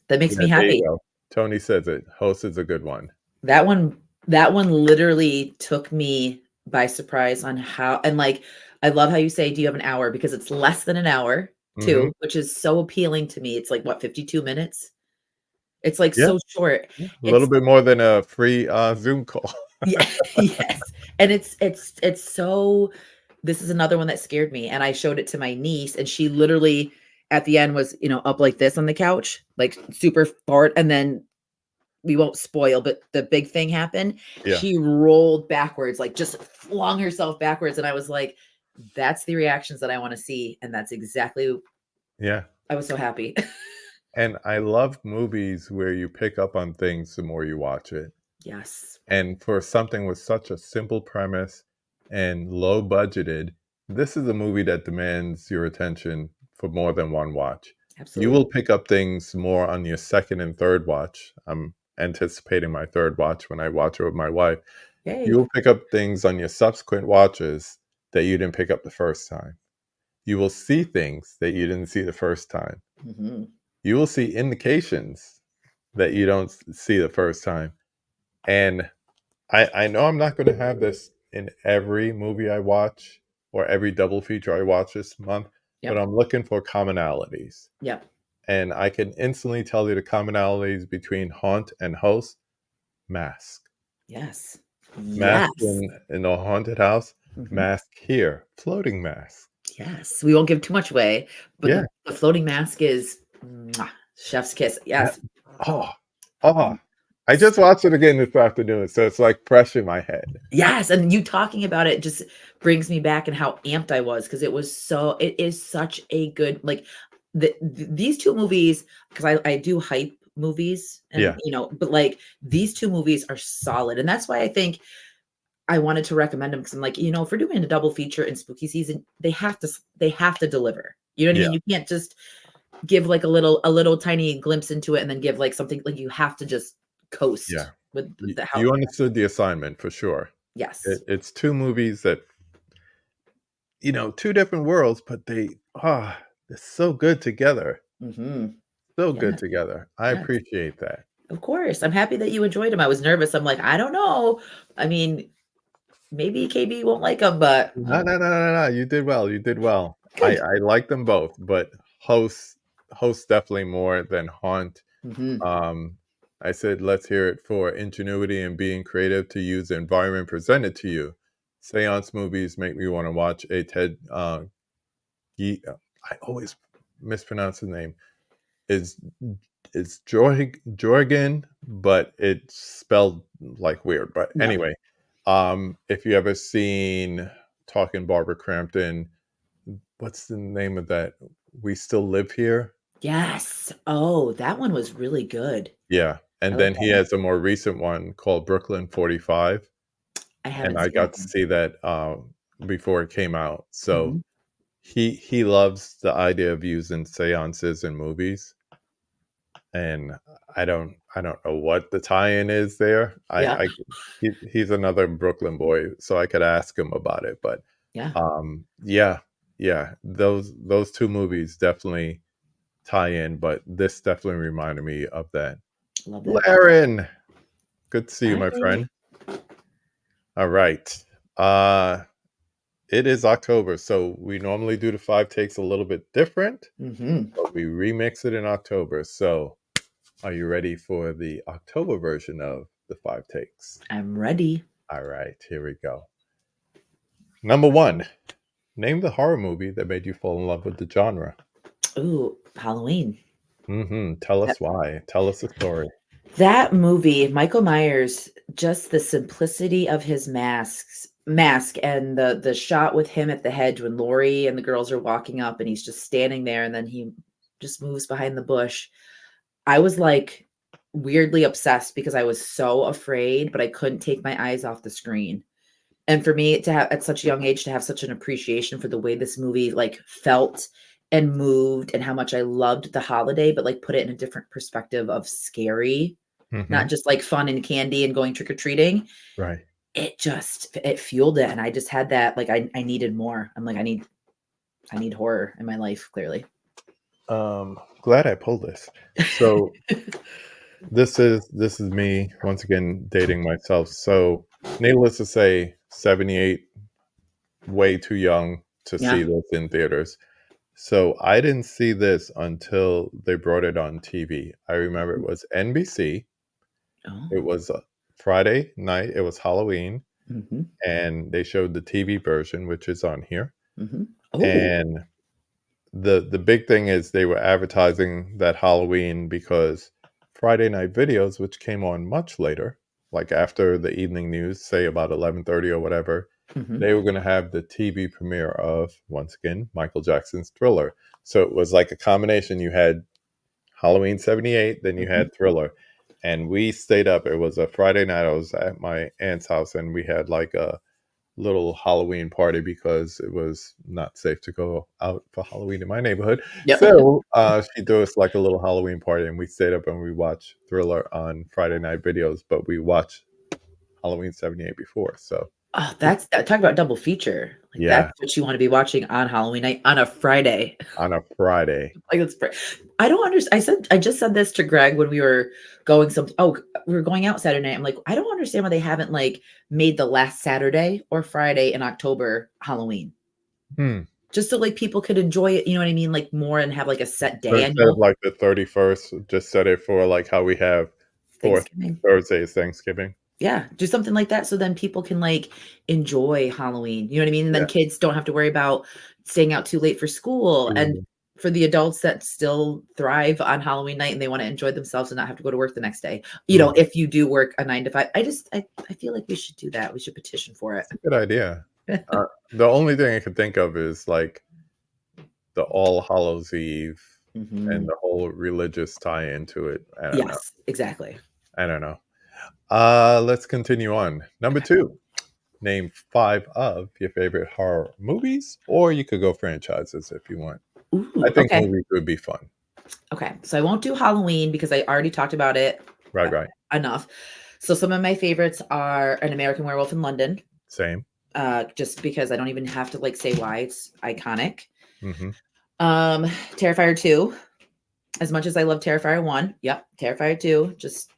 B: That makes
A: Yeah,
B: me
A: there you
B: happy.
A: go. Tony says it. Host is a good one.
B: That one literally took me by surprise on how, and like, I love how you say, do you have an hour? Because it's less than an hour
A: Hmm.
B: too, which is so appealing to me. It's like what, 52 minutes? It's like
A: Yeah,
B: so short.
A: yeah. A little
B: It's
A: bit more than a free Zoom call.
B: yeah, yes. And it's so, this is another one that scared me. And I showed it to my niece, and she literally at the end was, up like this on the couch, like super fart, and then we won't spoil, but the big thing happened.
A: Yeah,
B: She rolled backwards, like just flung herself backwards. And I was like, that's the reactions that I want to see. And that's exactly,
A: yeah.
B: I was so happy.
A: And I love movies where you pick up on things the more you watch it.
B: Yes,
A: And for something with such a simple premise and low budgeted, this is a movie that demands your attention for more than one watch. You
B: absolutely.
A: will pick up things more on your second and third watch. I'm anticipating my third watch when I watch it with my wife. You
B: Yay.
A: will pick up things on your subsequent watches that you didn't pick up the first time. You will see things that you didn't see the first time.
B: Hmm.
A: You will see indications that you don't see the first time. And I know I'm not going to have this in every movie I watch or every double feature I watch this month, but
B: Yep.
A: I'm looking for commonalities.
B: Yep.
A: And I can instantly tell you the commonalities between Haunt and Host. Mask.
B: Yes.
A: Mask
B: Yes.
A: in a haunted house,
B: Hmm.
A: mask here, floating mask.
B: Yes. We won't give too much away, but
A: Yeah.
B: the floating mask is mwah, chef's kiss.
A: Yeah.
B: Yes.
A: Oh, oh.
B: Mhm.
A: I just watched it again this afternoon, so it's like fresh in my head.
B: Yes, and you talking about it just brings me back and how amped I was, because it is such a good, like, these two movies, because I do hype movies, and
A: Yeah.
B: but like these two movies are solid, and that's why I think I wanted to recommend them, because I'm like, if we're doing a double feature in spooky season, they have to deliver. You know what I
A: Yeah.
B: mean? You can't just give like a little tiny glimpse into it and then give like something, like you have to just
A: Yeah.
B: coast with the how.
A: You understood the assignment for sure.
B: Yes.
A: It's two movies that, two different worlds, but they're so good together.
B: Hmm.
A: So
B: Yeah.
A: good together. I
B: Yes.
A: appreciate that.
B: Of course. I'm happy that you enjoyed them. I was nervous. I'm like, I don't know. I mean, maybe KB won't like them, but
A: No, no, no, no, no. You did well. You did well. I
B: good.
A: I like them both, but host definitely more than Haunt.
B: Hmm.
A: Um, I said, let's hear it for ingenuity and being creative to use the environment presented to you. Seance movies make me want to watch a Ted. I always mispronounce his name. Is Jorgen, but it's spelled like weird. But
B: Yep.
A: anyway, if you ever seen Talking Barbara Crampton, what's the name of that? We Still Live Here.
B: Yes. Oh, that one was really good.
A: Yeah,
B: I
A: and
B: like
A: then
B: that
A: he
B: one.
A: has a more recent one called Brooklyn 45,
B: I
A: and
B: haven't
A: I
B: seen that
A: got to
B: one.
A: see that, before it came out. So
B: Hmm.
A: he loves the idea of using seances in movies, and I don't know what the tie-in is there.
B: Yeah.
A: He's another Brooklyn boy, so I could ask him about it, but,
B: Yeah.
A: yeah, yeah, those 2 movies definitely tie in, but this definitely reminded me of that.
B: Love that.
A: Laren, good to see you, my
B: Bye.
A: friend. All right. Uh, it is October, so we normally do the 5 takes a little bit different,
B: Hmm.
A: but we remix it in October. So, are you ready for the October version of the 5 takes?
B: I'm ready.
A: All right, here we go. Number one, name the horror movie that made you fall in love with the genre.
B: Ooh, Halloween.
A: Tell us why. Tell us the story.
B: That movie, Michael Myers, just the simplicity of his mask and the shot with him at the hedge when Laurie and the girls are walking up and he's just standing there and then he just moves behind the bush. I was like weirdly obsessed because I was so afraid, but I couldn't take my eyes off the screen. And for me to have at such a young age to have such an appreciation for the way this movie like felt and moved and how much I loved the holiday, but like put it in a different perspective of scary,
A: Hmm.
B: not just like fun and candy and going trick or treating.
A: Right.
B: It fueled it. And I just had that like I needed more. I'm like, I need horror in my life, clearly.
A: Glad I pulled this. So this is me once again dating myself. So needless to say, 78, way too young to see
B: Yeah.
A: this in theaters. So I didn't see this until they brought it on TV. I remember it was NBC.
B: Oh.
A: It was a Friday night. It was Halloween,
B: Hmm.
A: and they showed the TV version, which is on here.
B: Hmm. Oh.
A: And the big thing is they were advertising that Halloween because Friday night videos, which came on much later, like after the evening news, say about 11:30 or whatever,
B: Hmm.
A: they were going to have the TV premiere of, once again, Michael Jackson's Thriller. So it was like a combination. You had Halloween 78, then you
B: Hmm.
A: had Thriller. And we stayed up. It was a Friday night. I was at my aunt's house and we had like a little Halloween party because it was not safe to go out for Halloween in my neighborhood.
B: Yep.
A: So she threw us like a little Halloween party, and we stayed up and we watched Thriller on Friday night videos. But we watched Halloween '78 before, so
B: Oh, that's that talk about double feature. Like
A: yeah,
B: that's what you want to be watching on Halloween night on a Friday.
A: on a Friday.
B: Like it's I don't understand. I just said this to Greg when we were going we were going out Saturday night. I'm like, I don't understand why they haven't like made the last Saturday or Friday in October Halloween.
A: Hmm.
B: Just so like people could enjoy it, you know what I mean? Like more and have like a set
A: So
B: day. I
A: instead of
B: know
A: like the 31st, just set it for like how we have fourth
B: Thanksgiving.
A: Thursday is Thanksgiving.
B: Yeah, do something like that so then people can like enjoy Halloween. You know what I mean? And then
A: Yeah.
B: kids don't have to worry about staying out too late for school. And
A: Mhm.
B: for the adults that still thrive on Halloween night and they want to enjoy themselves and not have to go to work the next day. You know,
A: Mhm.
B: if you do work a 9 to 5, I feel like we should do that. We should petition for it.
A: It's a good idea. The only thing I could think of is like the All Hallows Eve and
B: Hmm.
A: the whole religious tie into it. I don't know.
B: Yes, exactly.
A: I don't know. Let's continue on. Number two, name five of your favorite horror movies, or you could go franchises if you want. I
B: Ooh,
A: think
B: okay.
A: movies would be fun.
B: Okay. So I won't do Halloween because I already talked about it
A: Right, right.
B: enough. So some of my favorites are An American Werewolf in London.
A: Same.
B: Just because I don't even have to like say why it's iconic.
A: Hmm.
B: Um, Terrifier 2, as much as I love Terrifier 1, yep, Terrifier 2, just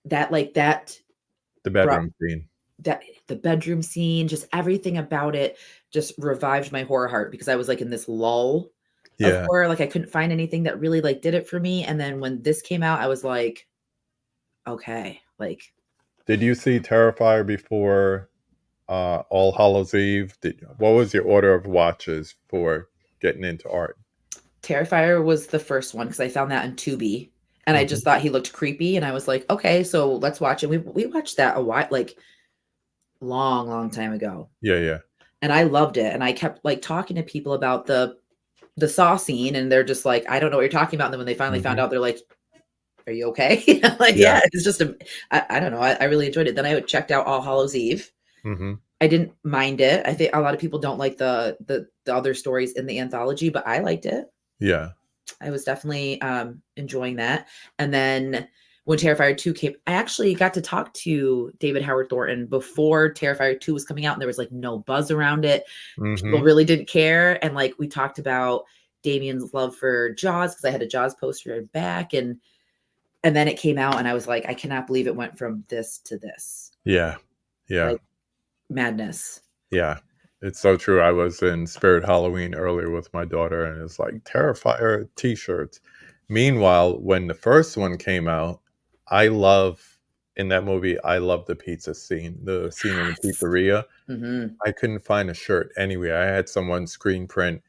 B: that
A: The
B: brought
A: bedroom scene.
B: that the bedroom scene, just everything about it just revived my horror heart because I was like in this lull of
A: Yeah.
B: horror. Like I couldn't find anything that really like did it for me. And then when this came out, I was like, okay, like
A: Did you see Terrifier before All Hallows Eve? What was your order of watches for getting into art?
B: Terrifier was the first one because I found that on Tubi, and I
A: Hmm.
B: just thought he looked creepy, and I was like, okay, so let's watch it. We watched that a while, like long time ago,
A: Yeah, yeah.
B: and I loved it. And I kept like talking to people about the Saw scene, and they're just like, I don't know what you're talking about. And then when they finally found
A: Hmm.
B: out, they're like, are you okay? I'm like,
A: Yeah.
B: yeah, it's just I don't know. I really enjoyed it. Then I checked out All Hallows Eve.
A: Hmm.
B: I didn't mind it. I think a lot of people don't like the other stories in the anthology, but I liked it.
A: Yeah.
B: I was definitely enjoying that. And then when Terrifier 2 came, I actually got to talk to David Howard Thornton before Terrifier 2 was coming out, and there was like no buzz around it. People
A: Hmm.
B: really didn't care. And like we talked about Damien's love for Jaws because I had a Jaws poster back, and then it came out, and I was like, I cannot believe it went from this to this.
A: Yeah. Yeah.
B: Like madness.
A: Yeah. It's so true. I was in Spirit Halloween earlier with my daughter, and it's like Terrifier t shirts. Meanwhile, when the first one came out, I love in that movie, I love the pizza scene, the scene in the
B: Yes.
A: pizzeria.
B: Mhm.
A: I couldn't find a shirt anywhere. I had someone screen print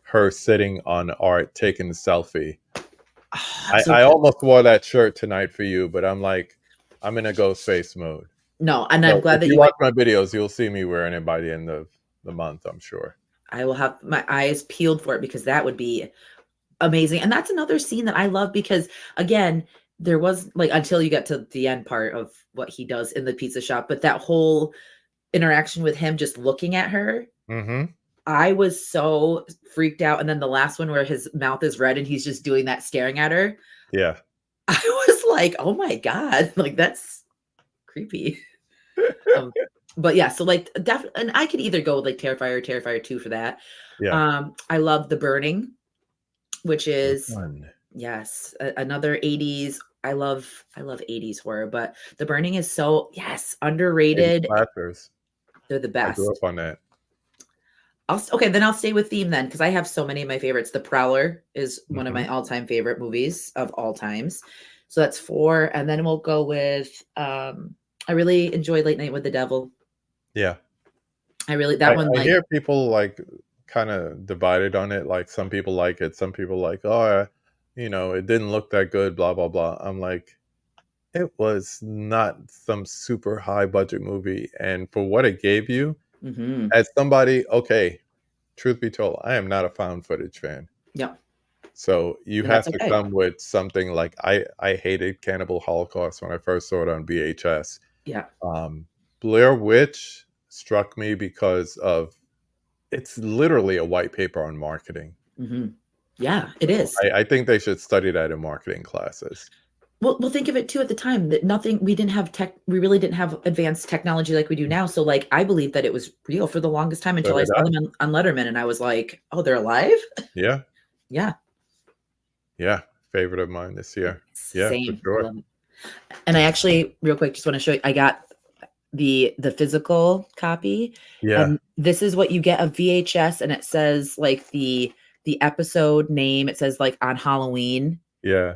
A: her sitting on art taking the selfie.
B: Oh,
A: I,
B: so
A: I
B: good.
A: almost wore that shirt tonight for you, but I'm like, I'm in a ghost face mode.
B: No, and I'm
A: So
B: glad
A: if
B: that
A: you
B: you went.
A: watch my videos, you'll see me wearing it by the end of the month, I'm sure.
B: I will have my eyes peeled for it because that would be amazing. And that's another scene that I love because again, there was like until you get to the end part of what he does in the pizza shop, but that whole interaction with him just looking at her,
A: Mm-hmm.
B: I was so freaked out. And then the last one where his mouth is red and he's just doing that staring at her.
A: Yeah.
B: I was like, oh my God, like that's creepy. Um, but yeah, so like definitely, and I could either go with like Terrifier or Terrifier 2 for that.
A: Yeah.
B: I love The Burning, which
A: Good
B: is
A: one.
B: yes, another 80s. I love 80s horror, but The Burning is so yes,
A: 80
B: underrated.
A: clappers.
B: They're the
A: I grew
B: best.
A: up on that.
B: Okay, then I'll stay with theme then because I have so many of my favorites. The Prowler is one of
A: Mm-hmm.
B: my all-time favorite movies of all times. So that's 4 and then we'll go with I really enjoy Late Night with the Devil.
A: Yeah.
B: I really
A: I,
B: that one
A: I
B: like
A: hear people like kind of divided on it. Like some people like it, some people like, oh, it didn't look that good, blah, blah, blah. I'm like, it was not some super high budget movie. And for what it gave you,
B: mhm.
A: as somebody, okay, truth be told, I am not a found footage fan.
B: Yeah.
A: So you
B: And
A: have
B: that's
A: to
B: okay.
A: come with something like I hated Cannibal Holocaust when I first saw it on VHS.
B: Yeah.
A: Um, Blair Witch struck me because of it's literally a white paper on marketing.
B: Mhm. Yeah, it
A: So
B: is.
A: I think they should study that in marketing classes.
B: Well, think of it too at the time that nothing we didn't have tech we really didn't have advanced technology like we do now. So like I believe that it was real for the longest time
A: So
B: until I
A: did
B: saw
A: I.
B: them on Letterman and I was like, "Oh, they're alive?"
A: Yeah,
B: Yeah.
A: yeah. Favorite of mine this year. Yeah, for
B: Same. I
A: sure.
B: love it. And I actually real quick just want to show you I got the physical copy
A: Yeah,
B: and this is what you get of VHS and it says like the episode name. It says like on Halloween.
A: yeah.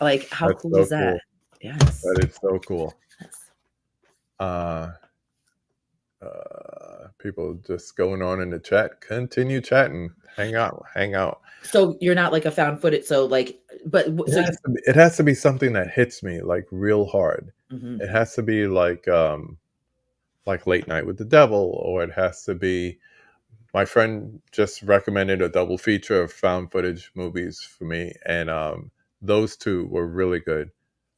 B: Like how
A: That's
B: cool
A: so
B: is that?
A: cool.
B: Yes.
A: That is so cool.
B: Yes.
A: Uh, People just going on in the chat. Continue chatting. Hang out. Hang out.
B: So you're not like a found footage. So like, but so you.
A: It has to be something that hits me like real hard.
B: Mhm,
A: It has to be like Late Night with the Devil, or it has to be my friend just recommended a double feature of found footage movies for me, and those two were really good.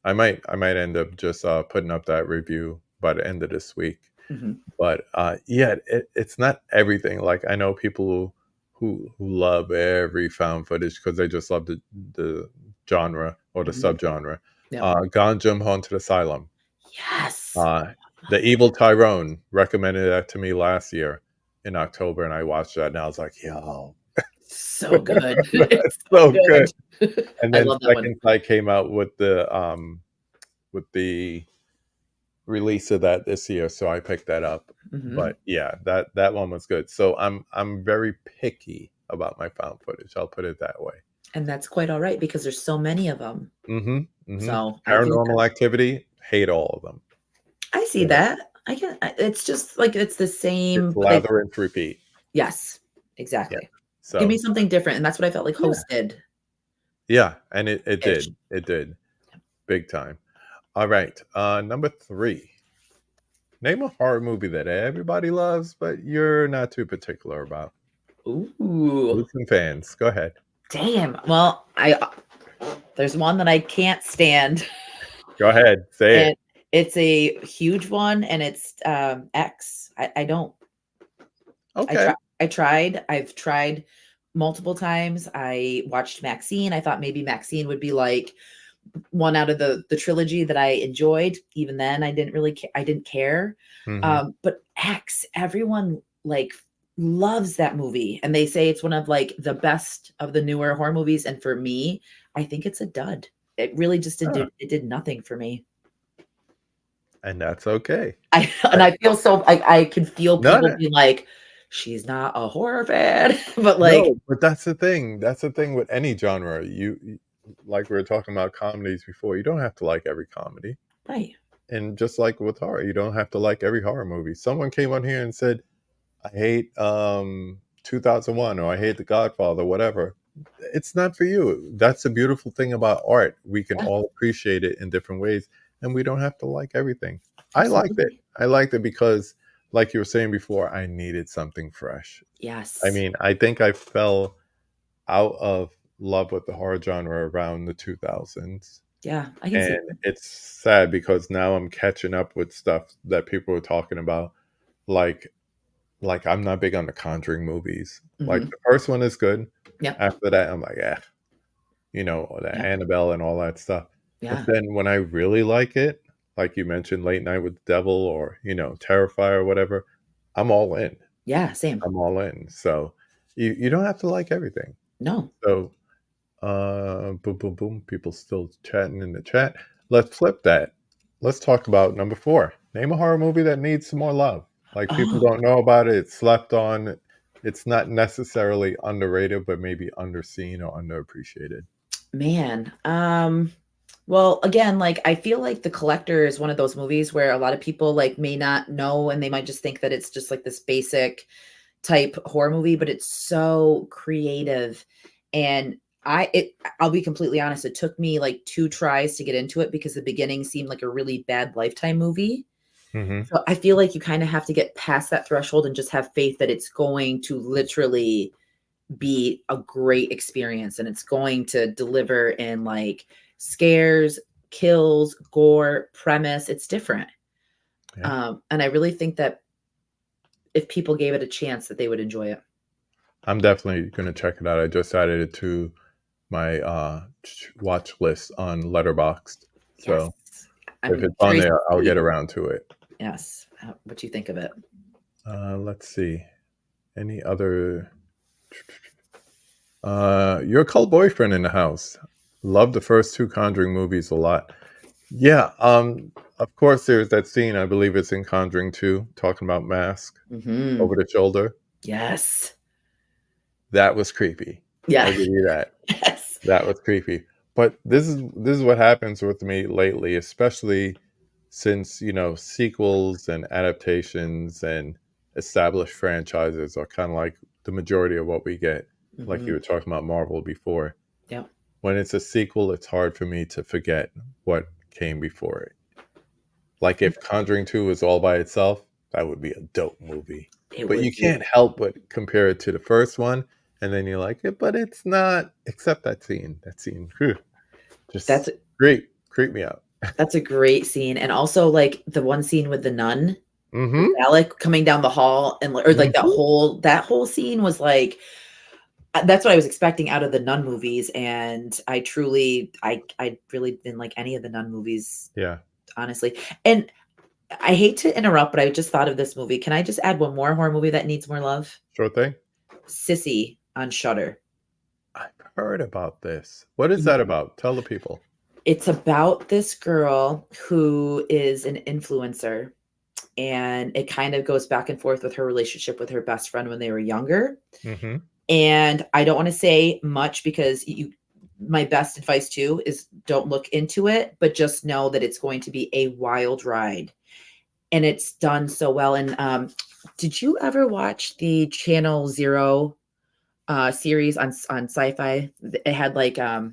A: I might end up just putting up that review by the end of this week.
B: mhm,
A: But yeah, it's not everything. Like I know people who love every found footage because they just love the genre or the
B: mhm.
A: subgenre.
B: Yep.
A: Ganjam Haunted Asylum.
B: Yes.
A: Uh, the Evil Tyrone recommended that to me last year in October, and I watched that, and I was like, "Yo,
B: So good.
A: that's
B: It's so
A: so good."
B: good.
A: And
B: I
A: then
B: love that one.
A: Second Sight came out with the release of that this year, so I picked that up.
B: Mhm.
A: But yeah, that one was good. So I'm very picky about my found footage. I'll put it that way.
B: And that's quite all right because there's so many of them.
A: Mm-hmm. Mm-hmm.
B: So I feel
A: Paranormal Activity, hate all of them.
B: I see
A: So
B: that. It's just like it's the
A: it's
B: same, but I
A: lather and repeat.
B: yes,
A: Yeah.
B: exactly. Give me
A: So
B: something different. And that's what I felt like
A: yeah,
B: Host did
A: yeah, and it
B: ish.
A: did. It did. Big time. All right. Number 3. Name a horror movie that everybody loves, but you're not too particular about.
B: Ooh.
A: Listen, fans, go ahead.
B: Damn. Well, I there's one that I can't stand.
A: Go ahead. Say it.
B: And it's a huge one and it's X. I don't
A: Okay.
B: I've tried multiple times. I watched Maxine. I thought maybe Maxine would be like one out of the trilogy that I enjoyed. Even then I didn't really I didn't care.
A: Hmm.
B: But X, everyone like loves that movie and they say it's one of like the best of the newer horror movies and for me, I think it's a dud. It really just did nothing for me.
A: And that's okay.
B: And I feel so I can feel
A: No,
B: people
A: no,
B: being like, "She's not a horror fan," but like
A: no, but that's the thing. That's the thing with any genre. Like we were talking about comedies before. You don't have to like every comedy.
B: right.
A: And just like with horror, you don't have to like every horror movie. Someone came on here and said, I hate 2001 or I hate The Godfather, whatever. It's not for you. That's the beautiful thing about art. We can
B: Yeah,
A: all appreciate it in different ways, and we don't have to like everything. I liked it.
B: absolutely.
A: I liked it because, like you were saying before, I needed something fresh. I
B: Yes.
A: mean, I think I fell out of love with the horror genre around the 2000s.
B: Yeah, I can see
A: And
B: that.
A: it's sad because now I'm catching up with stuff that people were talking about. Like, I'm not big on the Conjuring movies. Like
B: Hmm.
A: the first one is good.
B: Yep.
A: After that, I'm like, the
B: Yep.
A: Annabelle and all that stuff. But
B: Yeah.
A: then when I really like it, like you mentioned, Late Night with the Devil or Terrifier or whatever, I'm all in.
B: Yeah. Same.
A: I'm all in. So you don't have to like everything.
B: No.
A: So boom, boom, boom. People still chatting in the chat. Let's flip that. Let's talk about number 4. Name a horror movie that needs some more love. Like people
B: Oh
A: don't know about it. It's slept on. It's not necessarily underrated, but maybe underseen or underappreciated.
B: man. Well, again, like I feel like The Collector is one of those movies where a lot of people like may not know and they might just think that it's just like this basic type horror movie, but it's so creative. And I'll be completely honest, it took me like 2 tries to get into it because the beginning seemed like a really bad Lifetime movie.
A: Hmm.
B: So I feel like you kind of have to get past that threshold and just have faith that it's going to literally be a great experience and it's going to deliver in like scares, kills, gore, premise. It's different.
A: Yeah.
B: And I really think that if people gave it a chance that they would enjoy it.
A: I'm definitely going to check it out. I just added it to my watch list on Letterboxd.
B: Yes.
A: So if
B: I'm
A: it's on
B: curious
A: there,
B: to
A: I'll get
B: see.
A: around to it.
B: Yes. What you think of it.
A: Let's see. Any other? Your cult boyfriend in the house. Love the first 2 Conjuring movies a lot. Yeah. Of course, there's that scene. I believe it's in Conjuring 2, talking about mask
B: Hmm.
A: over the shoulder.
B: Yes.
A: That was creepy. I'll
B: Yeah.
A: give you that.
B: Yes.
A: That was creepy. But this is what happens with me lately, especially since, sequels and adaptations and established franchises are kind of like the majority of what we get. Like you
B: Hmm.
A: were talking about Marvel before.
B: Yeah.
A: When it's a sequel, it's hard for me to forget what came before it. Like if Conjuring 2 was all by itself, that would be a dope movie.
B: It
A: But
B: would
A: you
B: be.
A: can't help but compare it to the first one, and then you like it, but it's not, except that scene. That scene, whew,
B: That's
A: just great, creep me out.
B: that's a great scene. And also like the one scene with the nun, with
A: Mm-hmm.
B: Alec coming down the hall and or like
A: Mm-hmm.
B: that whole scene was like that's what I was expecting out of the Nun movies. And I really didn't like any of the Nun movies,
A: Yeah,
B: honestly. And I hate to interrupt, but I just thought of this movie. Can I just add one more horror movie that needs more love?
A: sure thing.
B: Sissy on Shudder.
A: I've heard about this. What is that about? Tell the people.
B: It's about this girl who is an influencer, and it kind of goes back and forth with her relationship with her best friend when they were younger.
A: Mm-hmm.
B: And I don't want to say much because my best advice too is don't look into it, but just know that it's going to be a wild ride. And it's done so well. And did you ever watch the Channel Zero series on sci-fi? It had like oh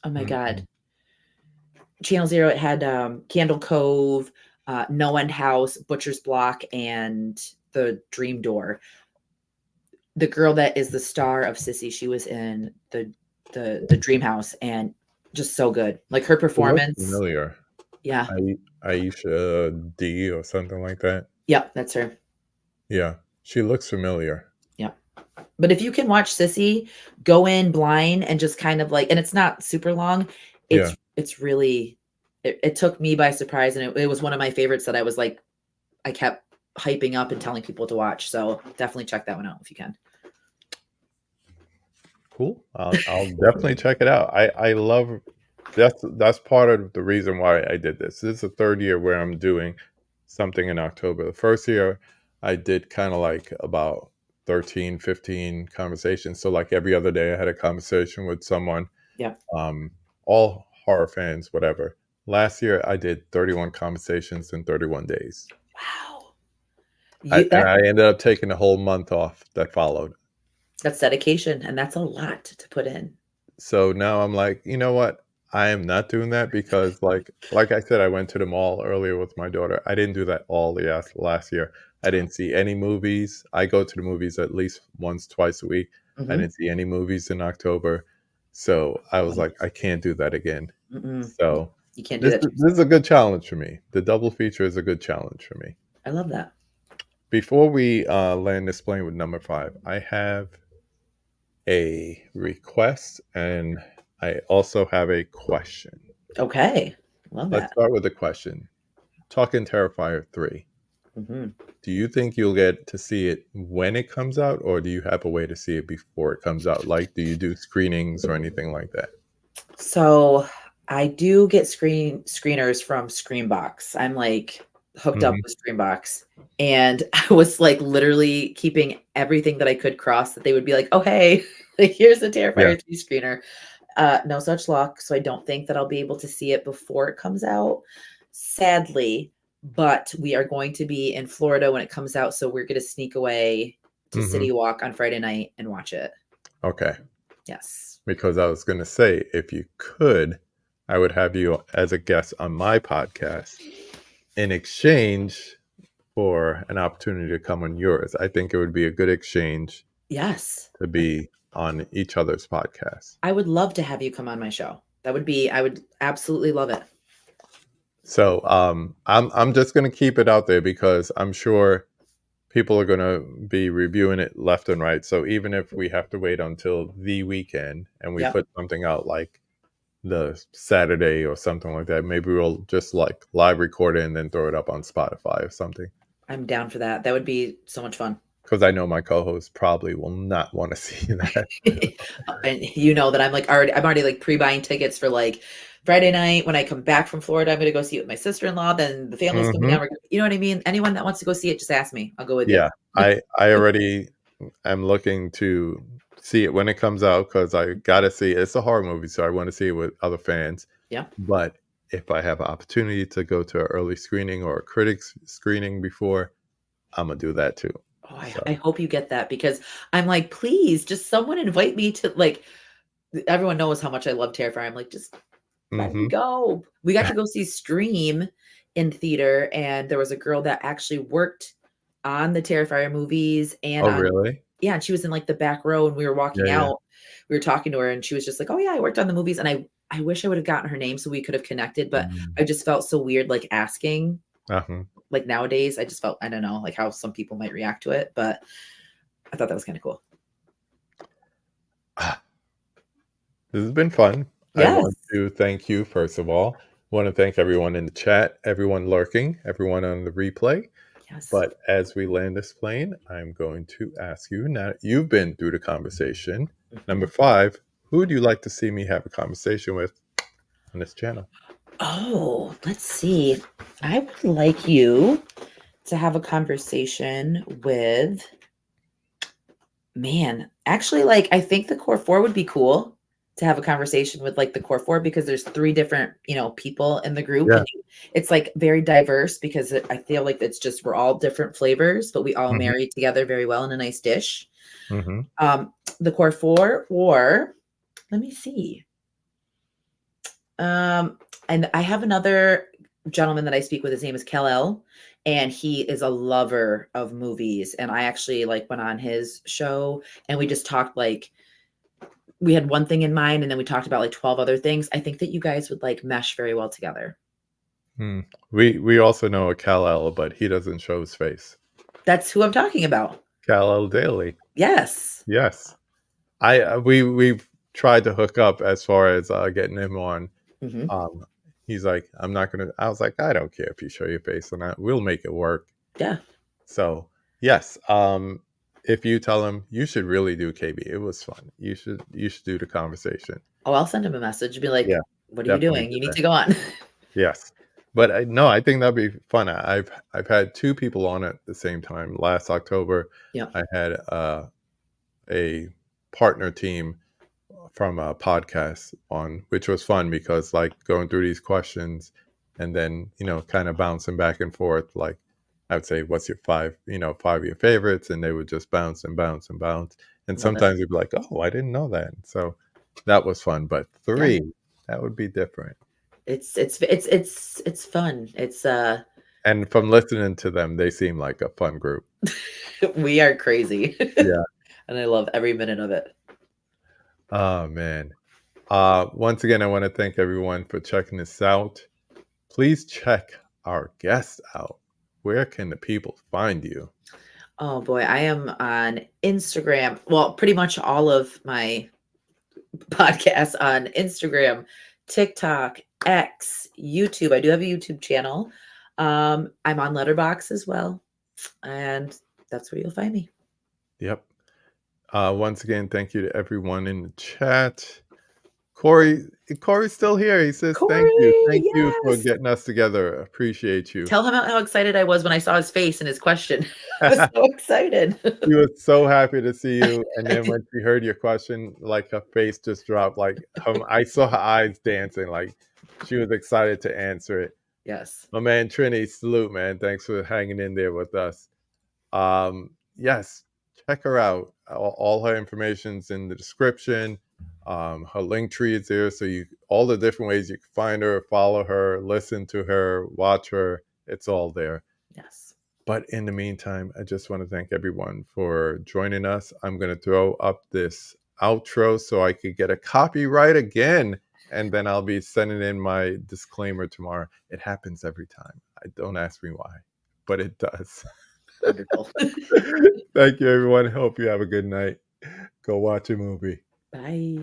B: my god,
A: Mm-hmm.
B: Channel Zero. It had Candle Cove, No End House, Butcher's Block, and The Dream Door. The girl that is the star of Sissy, she was in the Dream House, and just so good. Like her
A: She looks
B: performance.
A: familiar.
B: Yeah.
A: Aisha D or something like that.
B: Yep, that's her.
A: Yeah, she looks familiar.
B: Yep. But if you can watch Sissy, go in blind and just kind of like, and it's not super long.
A: Yeah.
B: It's really it took me by surprise, and it was one of my favorites that I was like I kept hyping up and telling people to watch. So definitely check that one out if you can.
A: Cool. I'll definitely check it out. I love that's part of the reason why I did this. This is the 3rd year where I'm doing something in October. The first year I did kind of like about 13, 15 conversations. So like every other day I had a conversation with someone,
B: Yep.
A: all horror fans, whatever. Last year, I did 31 conversations in 31 days.
B: Wow.
A: And I ended up taking a whole month off that followed.
B: That's dedication, and that's a lot to put in.
A: So now I'm like, you know what? I am not doing that because, like I said, I went to the mall earlier with my daughter. I didn't do that all the last year. I didn't see any movies. I go to the movies at least once, twice a week. I
B: Mhm.
A: didn't see any movies in October. So I was
B: Wow.
A: like, I can't do that again.
B: Mm-mm.
A: So
B: You can't do
A: this
B: that to
A: this
B: yourself.
A: is a good challenge for me. The double feature is a good challenge for me.
B: I love that.
A: Before we land this plane with number 5, I have a request and I also have a question.
B: Okay. Love
A: Let's
B: that.
A: start with the question. Talking Terrifier 3.
B: Mhm.
A: Do you think you'll get to see it when it comes out, or do you have a way to see it before it comes out? Like, do you do screenings or anything like that?
B: So I do get screeners from Screenbox. I'm like hooked up
A: Hmm.
B: with Screenbox. And I was like literally keeping everything that I could cross that they would be like, oh hey, like here's the
A: Yeah.
B: Terrifier 3 screener. No such luck. So I don't think that I'll be able to see it before it comes out, sadly. But we are going to be in Florida when it comes out. So we're going to sneak away to
A: Hmm.
B: City Walk on Friday night and watch it.
A: Okay.
B: Yes.
A: Because I was going to say, if you could, I would have you as a guest on my podcast in exchange for an opportunity to come on yours. I think it would be a good exchange
B: Yes.
A: to be on each other's podcast.
B: I would love to have you come on my show. I would absolutely love it.
A: So I'm just gonna keep it out there because I'm sure people are gonna be reviewing it left and right. So even if we have to wait until the weekend and we
B: Yep.
A: put something out like the Saturday or something like that, maybe we'll just like live record it and then throw it up on Spotify or something.
B: I'm down for that. That would be so much fun.
A: Because I know my co-host probably will not want to see that.
B: And you know that I'm already like pre-buying tickets for like Friday night when I come back from Florida. I'm going to go see it with my sister-in-law. Then the family's coming
A: Hmm.
B: down. You know what I mean? Anyone that wants to go see it, just ask me. I'll go with you.
A: Yeah, I already am looking to see it when it comes out because I gotta see it. It's a horror movie, so I want to see it with other fans.
B: Yeah.
A: But if I have an opportunity to go to an early screening or a critics screening before, I'm gonna do that too.
B: Oh,
A: So,
B: I hope you get that because I'm like, please, just someone invite me to like. Everyone knows how much I love Terrifier. I'm like, just let me
A: hmm.
B: go. We got to go see Scream in theater, and there was a girl that actually worked on the Terrifier movies and
A: Oh,
B: on
A: really?
B: yeah, and she was in like the back row and we were
A: Yeah,
B: walking
A: yeah.
B: out. We were talking to her and she was just like, "Oh yeah, I worked on the movies." And I wish I would have gotten her name so we could have connected, but
A: Mm.
B: I just felt so weird like asking.
A: Uh-huh.
B: Like nowadays, I just felt I don't know, like how some people might react to it, but I thought that was kind of cool.
A: Ah, this has been fun. I
B: Yes.
A: want to thank you first of all. I want to thank everyone in the chat, everyone lurking, everyone on the replay.
B: Yes.
A: But as we land this plane, I'm going to ask you now that you've been through the conversation. Number
B: Mhm.
A: 5, who would you like to see me have a conversation with on this channel?
B: Oh, let's see. I would like you to have a conversation with man. Actually, like I think the core four would be cool to have a conversation with like the core four because there's three different, people in the group
A: Yeah.
B: and it's like very diverse because I feel like it's just we're all different flavors, but we all
A: Hmm.
B: marry together very well in a nice dish.
A: Hmm.
B: The core four, or let me see. And I have another gentleman that I speak with. His name is Kel, and he is a lover of movies. And I actually like went on his show and we just talked like we had one thing in mind and then we talked about like 12 other things. I think that you guys would like mesh very well together.
A: Hmm. We also know a Kal-El, but he doesn't show his face.
B: That's who I'm talking about.
A: Kal-El Daily.
B: Yes.
A: Yes. We've tried to hook up as far as getting him on.
B: Hmm.
A: Um, he's like, I'm not gonna. I was like, I don't care if you show your face or not. We'll make it work.
B: Yeah.
A: So yes, if you tell him you should really do KB, it was fun. You should do the conversation.
B: Oh, I'll send him a message and be like,
A: Yeah,
B: what are you
A: definitely
B: doing?
A: do
B: You need
A: that.
B: to go on.
A: Yes, but no, I think that'd be fun. I've had 2 people on at the same time. Last October,
B: Yeah.
A: I had a partner team from a podcast on, which was fun because like going through these questions and then, kind of bouncing back and forth. Like I would say, what's your five of your favorites? And they would just bounce and bounce and bounce. And
B: Love it.
A: sometimes you'd be like, oh, I didn't know that. So that was fun. But
B: Yeah.
A: 3, that would be different.
B: It's fun. It's
A: And from listening to them, they seem like a fun group.
B: we are crazy.
A: Yeah.
B: And I love every minute of it.
A: Oh, man. Once again, I want to thank everyone for checking this out. Please check our guests out. Where can the people find you?
B: Oh boy, I am on Instagram. Well, pretty much all of my podcasts on Instagram, TikTok, X, YouTube. I do have a YouTube channel. I'm on Letterboxd as well. And that's where you'll find me.
A: Yep. Once again, thank you to everyone in the chat. Corey's still here. He says,
B: Corey,
A: Thank you for
B: yes.
A: getting us together. Appreciate you.
B: Tell him how excited I was when I saw his face and his question. I was so excited.
A: She was so happy to see you. And then when she heard your question, like her face just dropped. Like I saw her eyes dancing. Like she was excited to answer it.
B: Yes.
A: My man Trini, salute, man. Thanks for hanging in there with us. Yes, check her out. All her information's in the description. Her link tree is there, so all the different ways you can find her, follow her, listen to her, watch her. It's all there.
B: Yes.
A: But in the meantime, I just want to thank everyone for joining us. I'm going to throw up this outro so I could get a copyright again, and then I'll be sending in my disclaimer tomorrow. It happens every time. Don't ask me why, but it does.
B: Wonderful.
A: Thank you, everyone. Hope you have a good night. Go watch a movie.
B: Bye.